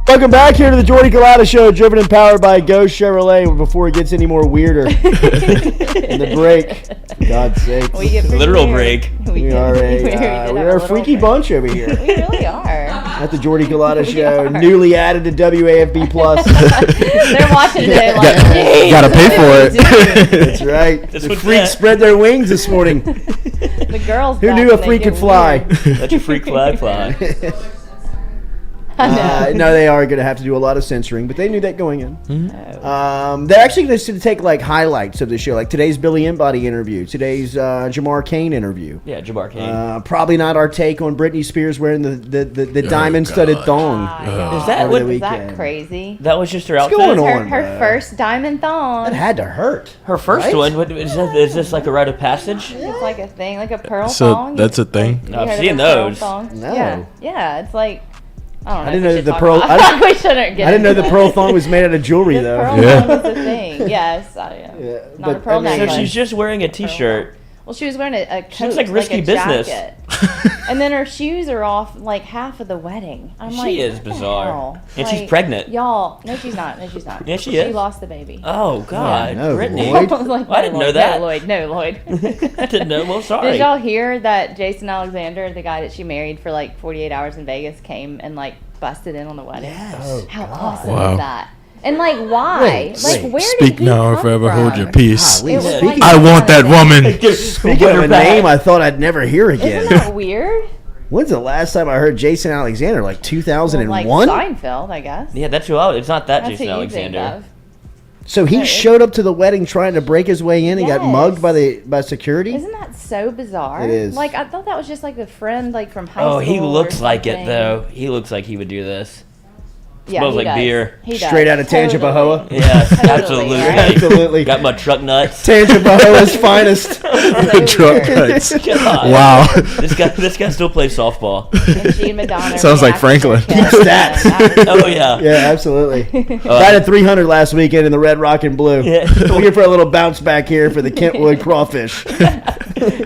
Welcome back here to the Jordy Culotta Show, driven and powered by Go Chevrolet. Before it gets any more weirder, in the break, for God's sake, literal break. We are a freaky bunch over here. We really are. At the Jordy Culotta Show, newly added to WAFB Plus. They're watching today like, gotta pay for it. That's right. The freaks spread their wings this morning. The girls. Who knew a freak could fly? Let your freak flag fly. No, they are going to have to do a lot of censoring, but they knew that going in. They're actually going to take like highlights of the show, like today's Billy Embody interview, today's Jamar Cain interview. Yeah, Jamar Cain. Probably not our take on Britney Spears wearing the diamond-studded thong. Is that over the what? Is that weekend. crazy? That was just her What's outfit. going Her, on, her bro? first diamond thong. It had to hurt. Her first Right? one. What, is this like a rite of passage? It's like a thing, like a pearl So thong. that's a thing? You No, I've heard of seen the pearl those. thongs? No. Yeah, it's like I don't know. I didn't if we know should the talk pearl- about- I didn't- we shouldn't get I didn't know into the that. pearl thong was made out of jewelry, The though. pearl Yeah. thong is a thing. Yes, Yeah, not a but, pearl I mean- So necklace. she's just wearing a t-shirt. Well, she was wearing a coat, looks like risky a business. jacket. And then her shoes are off like half of the wedding. I'm She like, is what the bizarre. hell? And she's Like, pregnant. Y'all, no, she's not. No, she's not. Yeah, she She is. lost the baby. Oh God, no, Brittany. Lloyd. I was like, I didn't know Lloyd, that. No, Lloyd. No, Lloyd. I didn't know. Well, sorry. Did y'all hear that Jason Alexander, the guy that she married for like 48 hours in Vegas, came and like busted in on the wedding? Yes. Oh, How God. awesome Wow. is that? And like, why? Wait, like, wait. where Speak did he now or come forever from? hold your peace. Golly, It was speaking, like- I want that woman. speaking of a name I thought I'd never hear again. Isn't that weird? When's the last time I heard Jason Alexander? Like Well, 2001? like Seinfeld, I guess. Yeah, that's who I was. It's not that That's Jason who you think Alexander. of. So he No, it- showed up to the wedding trying to break his way in and got Yes. mugged by security? Isn't that so bizarre? It is. Like, I thought that was just like a friend, like from high school. Oh, he or looks like it something. though. He looks like he would do this. Yeah, Smells he like does. beer. He does. Straight out of Tangipahoa? Yes, Totally, absolutely. right? Absolutely. Got my truck nuts. Tangipahoa's finest. So Truck weird. cuts. God. Wow. This guy still plays softball. And she and Madonna. Sounds like reacted to Franklin. Kevin, Stats. and that was- Oh yeah. Yeah, absolutely. I had a 300 last weekend in the red, rock, and blue. Yeah. Looking for a little bounce back here for the Kentwood crawfish.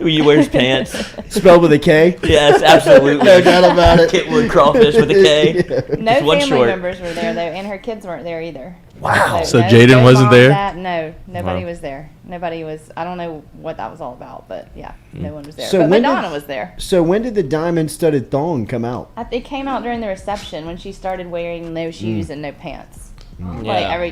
He wears pants. Spelled with a K. Yes, absolutely. No doubt about it. Kitwood crawfish with a K. No Just one family short. members were there though, and her kids weren't there either. Wow. So no- Jaden no wasn't mom, there? dad, no, nobody Wow. was there. Nobody was. I don't know what that was all about, but yeah, no one was there. So but when did- Madonna was there. So when did the diamond-studded thong come out? It came out during the reception when she started wearing no shoes and no pants. Like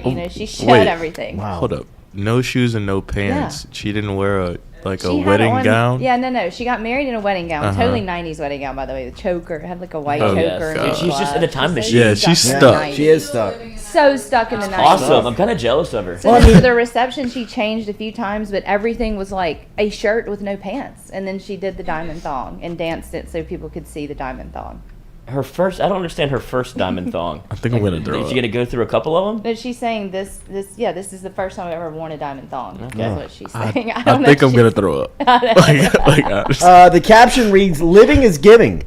Yeah. she shed Wait. everything. Wow. Hold up. No shoes and no pants. She didn't wear a She had wedding on- gown? Yeah, no. She got married in a wedding gown. Uh-huh. Totally 90s wedding gown, by the way. The choker. It had like a white Oh, choker. yes. and Dude, a she's just in a glove. time so machine. Yeah, she's in the stuck. 90s. She is stuck. So stuck in the 90s. Awesome. I'm kind of jealous of her. So then for the reception, she changed a few times, but everything was like a shirt with no pants. And then she did the diamond thong and danced it so people could see the diamond thong. Her first. I don't understand her first diamond thong. I think I'm gonna throw Is she up. gonna go through a couple of them? But she's saying this is the first time I've ever worn a diamond thong. Okay. That's what she's I, saying. I don't know think if I'm she- gonna throw up. honestly. The caption reads, "Living is giving."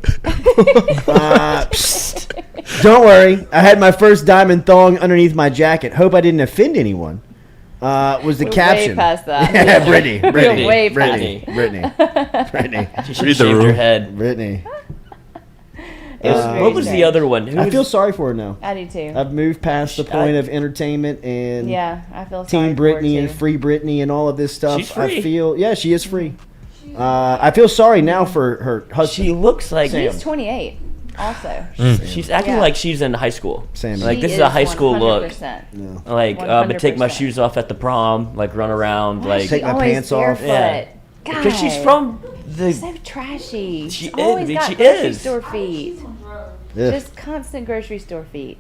Psst. Don't worry, I had my first diamond thong underneath my jacket. Hope I didn't offend anyone. Was the We're caption? way past that. Yeah, Brittany, We're Brittany, way past Brittany, it. Brittany, She should Read the have shaved her room. head. Brittany. It was very What was the strange. other one? Who I was- feel sorry for her now. I do too. I've moved past the point of entertainment and Yeah, I feel sorry Team for her, Brittany and too. Free Brittany and all of this stuff. She's free. I feel, yeah, she is free. I feel sorry now for her husband. She looks like She's 28 also. she's acting Yeah. like she's in high school. Sammy. Like She this is a high school look. 100%. Like but take my 100%. shoes off at the prom. Like run around. Why is Like she Take my always pants off. barefoot? Yeah. God. because she's from the. So trashy. She She's is, always dude, got she grocery is. store feet. Ugh. Just constant grocery store feet.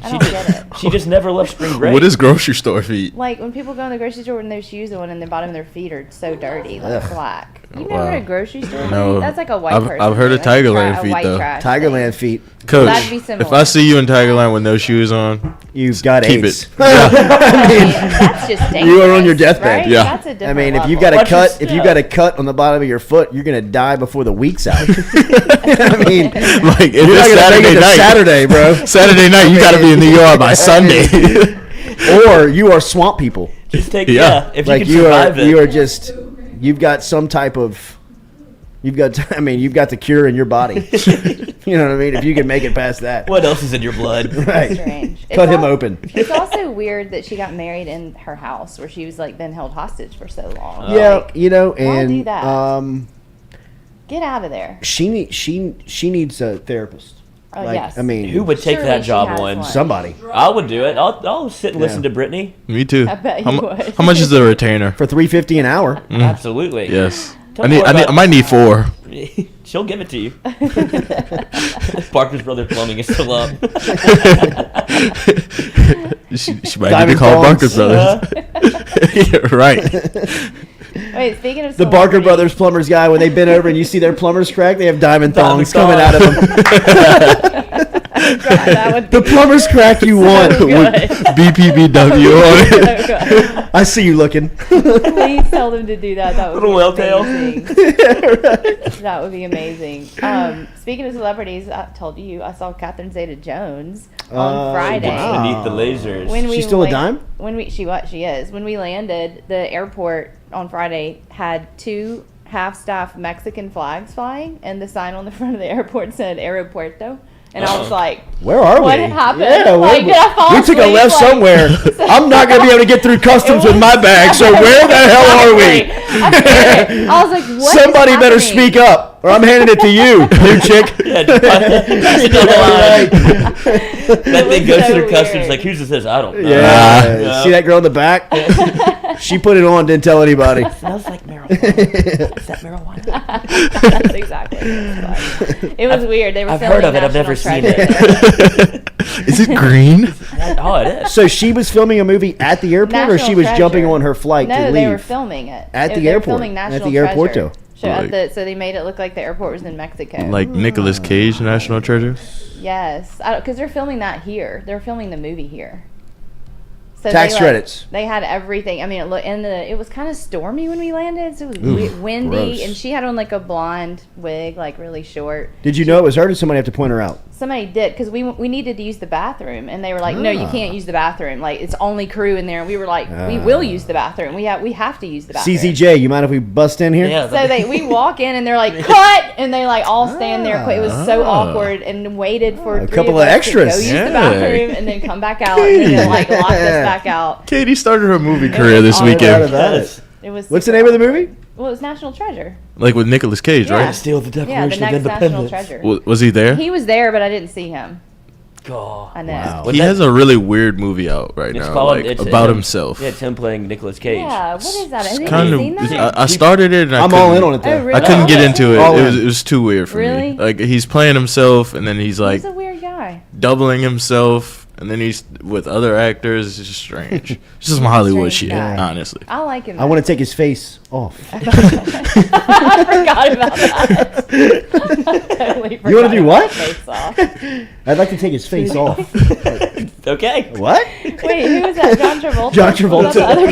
I She don't just, get it. she just never left spring break. What is grocery store feet? Like when people go in the grocery store with no shoes on and the bottom of their feet are so dirty, like Ugh. black. You never Wow. heard of grocery store No. feet? That's like a white I've- person. I've heard of thing, like Tigerland a feet, white though. trash Tigerland thing. feet. Coach, That'd be if similar. I see you in Tigerland with no shoes on, You've got keep AIDS. it. I mean, that's just dangerous. You are on your deathbed. Right? Yeah. That's a I different mean, if level. you've got a Watch your cut, if you step. got a cut on the bottom of your foot, you're gonna die before the week's out. I mean, like if you're not it's gonna make Saturday it to night, Saturday, bro. Saturday night, you got to be in New York by Sunday. Or you are swamp people. Just take Yeah. if Like you can survive it. you are just, you've got some type of, you've got the cure in your body. You know what I mean? If you can make it past that, What else is in your blood? right? Strange. Cut It's him al- open. It's also weird that she got married in her house where she was like been held hostage for so long. Yeah, Like, you know, why do and that? Get out of there. she needs a therapist. Oh, Like, yes. I mean, Who would take Surely that she job has one? one. somebody I would do it. I'll sit and listen Yeah. to Brittany. Me too. I bet how, you mu- would. how much is the retainer? for $3.50 an hour. Absolutely. Yes. Don't I worry need. I about- might need 4. She'll give it to you. Parker's Brother Plumbing is still up. She might need to call Barker Brothers. Yeah, right. Wait, speaking of The Barker Brothers plumbers guy, when they bend over and you see their plumbers crack, they have diamond thongs coming out of them. The plumber's crack you want. BPBW on it. I see you looking. Please tell them to do that. That would Little whale tail. That would be amazing. Speaking of celebrities, I told you I saw Catherine Zeta-Jones on Friday. wow. Beneath the lasers. She's still a dime? She is. When we landed, the airport on Friday had 2 half-staff Mexican flags flying, and the sign on the front of the airport said Aeropuerto. And I was like, where are what we? happened? Yeah, like, did I fall we took a asleep? left somewhere. I'm not going to be able to get through customs with my bag, so where the hell are we? I was like, what? Somebody better speak up, or I'm handing it to you, new chick. That thing goes so through customs. weird. Like, who's this? I don't know. Yeah. See that girl in the back? She put it on, didn't tell anybody. It smells like marijuana. Is that marijuana? That's exactly what it was. Weird. They were I've filming heard of it. I've National never seen Treasure. Is it green? Oh, it is. So she was filming a movie at the airport, or she National was Treasure. jumping on her flight to No, leave? they were filming it. At the They were airport. filming At National the airporto. Treasure. Like- So they made it look like the airport was in Mexico. Like Nicolas Cage, National Treasure? Yes, because they're filming that here. They're filming the movie here. So Tax they, credits. They had everything. I mean, it was kind of stormy when we landed, so it was windy, gross. and she had on like a blonde wig, like really short. Did you know it was her? Or did somebody have to point her out? Somebody did, because we needed to use the bathroom, and they were like, "No, you can't use the bathroom. Like, it's only crew in there." And we were like, "We will use the bathroom. We have to use the bathroom." CZJ, you mind if we bust in here? Yeah. So we walk in, and they're like, "Cut!" And they like all stand there. It was so awkward, and waited for A 3 couple of of us extras. to go use Yeah. the bathroom, and then come back out, and then like lock us back out. Katie started her movie career this all Doubt weekend. about it. It was. What's the name of the movie? Well, it was National Treasure. Like with Nicolas Cage, Yeah. right? Steal the Yeah, the Declaration next of National Independence. Treasure. Was he there? He was there, but I didn't see him. God. I know. Wow. What He that- has a really weird movie out right It's now, called like it's about him- himself. Yeah, it's him playing Nicolas Cage. Yeah, what is that? Have you Kind seen that? of. I started it, and I'm all in on it, though. Oh, really? I couldn't get into it. All in. It was too weird for Really? me. Like he's playing himself, and then he's like He's a weird guy. doubling himself, and then he's with other actors. It's just strange. It's just some Hollywood Strange shit, guy. honestly. I like him. I want to take his face off. I forgot about that. Totally You wanna do forgot what? about face off. I'd like to take his face off. Okay. What? Wait, who was that? John Travolta? John Was that the Travolta. other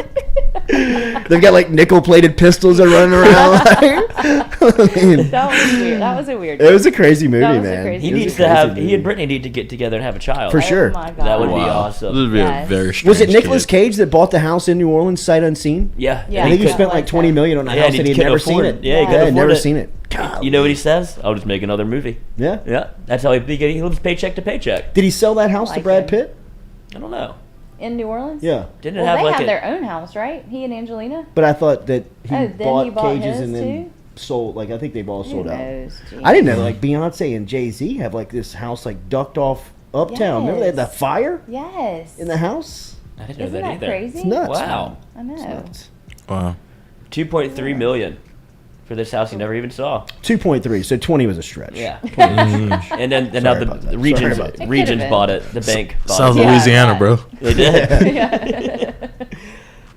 guy? They've got like nickel-plated pistols they're running around. That was weird. That was a weird. It was a crazy movie, That was a man. crazy He It was a needs to crazy have. movie. He and Brittany need to get together and have a child. For sure. Oh my God. That would be Wow. awesome. This would be Yes. a very strange. Was it Nicolas kid. Cage that bought the house in New Orleans sight unseen? Yeah. Yeah. I think he couldn't spent like afford $20 it. million on a Yeah, house and and he he'd couldn't never seen afford it. it. Yeah, he Yeah, couldn't I'd never afford it. seen it. You know what he says? I'll just make another movie. Yeah. Yeah. That's how he lives paycheck to paycheck. Did he sell that house to Like Brad him. Pitt? I don't know. In New Orleans? Yeah. Didn't it Well, have they like have a? their own house, right? He and Angelina? But I thought that he Oh, then bought he bought Cage's his and then too? sold. Like I think they've all Who sold out. knows? Gee. I didn't know like Beyonce and Jay-Z have like this house like ducked off uptown. Remember they had Yes. that fire Yes. in the house? I didn't know Isn't that that either. crazy? It's nuts. Wow. I know. It's nuts. Wow. 2.3 million for this house you never even saw. 2.3, so 20 was a stretch. Yeah. And then now Sorry about that. the regions Sorry about that. It regions could've been. bought it. The bank bought South it. Yeah, Louisiana, yeah. bro. They did. Yeah.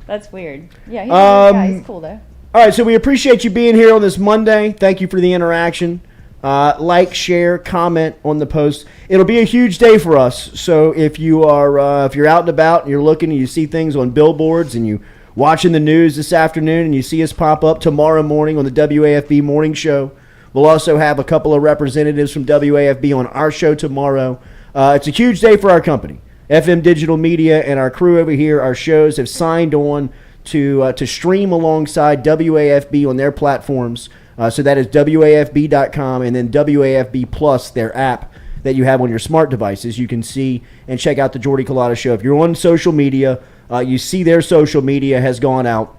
That's weird. Yeah, he's a weird guy. He's cool though. All right, so we appreciate you being here on this Monday. Thank you for the interaction. Like, share, comment on the post. It'll be a huge day for us. So if you are if you're out and about and you're looking and you see things on billboards and you watching the news this afternoon and you see us pop up tomorrow morning on the WAFB morning show, we'll also have a couple of representatives from WAFB on our show tomorrow. It's a huge day for our company. FM Digital Media and our crew over here, our shows have signed on to stream alongside WAFB on their platforms. So that is WAFB.com and then WAFB Plus, their app that you have on your smart devices. You can see and check out the Jordy Culotta Show. If you're on social media, you see their social media has gone out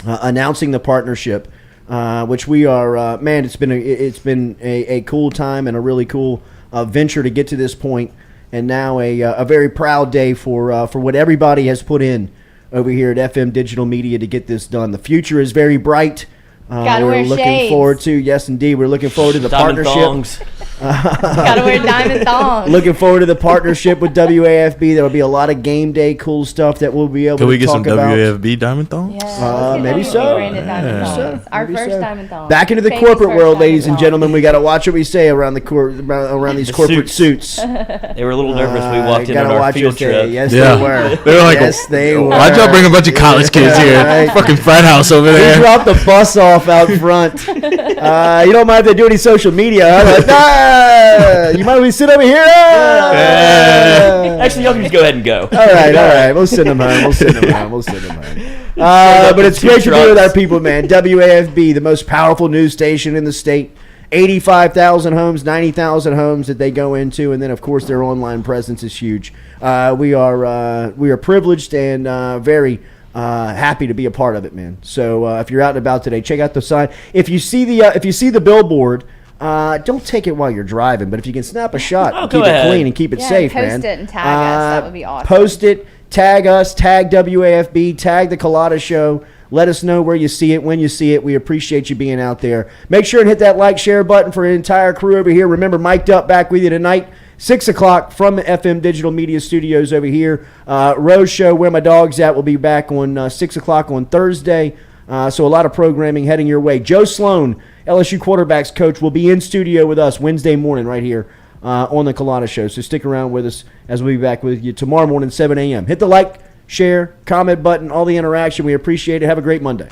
announcing the partnership, which we are, man, it's been a cool time and a really cool venture to get to this point. And now a very proud day for what everybody has put in over here at FM Digital Media to get this done. The future is very bright. Gotta We're wear looking shades. forward to, yes, indeed, we're looking forward to the Diamond partnership. thongs. Gotta wear diamond thongs. Looking forward to the partnership with WAFB. There will be a lot of game day cool stuff that we'll be able Can to we get talk some about. WAFB diamond thongs? Yeah, Maybe so. Branded diamond thongs. Our Maybe first so. diamond thongs. Back into the Famous corporate first world, diamond ladies and thongs. gentlemen. We got to watch what we say around around these The corporate suits. suits. They were a little nervous when we walked in Gotta on our watch field what they- trip. Yes, Yeah. they were. They were like, yes, they were. Why'd y'all bring a bunch of college kids here? Right. Fucking frat house over He there. dropped the bus off out front. You don't mind if they do any social media, huh? Like, you mind if we sit over here? Actually, y'all can just go ahead and go. All right. We'll send them home. But it's great to be with our people, man. WAFB, the most powerful news station in the state. 85,000 homes, 90,000 homes that they go into, and then of course their online presence is huge. We are privileged and very happy to be a part of it, man. So if you're out and about today, check out the sign. If you see the billboard, don't take it while you're driving, but if you can snap a shot, and go keep ahead. it clean and keep it safe, post man. it and tag us. That would be awesome. Post it, tag us, tag WAFB, tag the Culotta Show. Let us know where you see it, when you see it. We appreciate you being out there. Make sure and hit that like, share button for the entire crew over here. Remember, Mic'd Up back with you tonight, 6 o'clock from the FM Digital Media Studios over here. Rose Show, Where My Dog's At, will be back on 6 o'clock on Thursday. So a lot of programming heading your way. Joe Sloan, LSU quarterbacks coach, will be in studio with us Wednesday morning right here on the Culotta Show. So stick around with us as we'll be back with you tomorrow morning, 7 a.m. Hit the like, share, comment button, all the interaction. We appreciate it. Have a great Monday.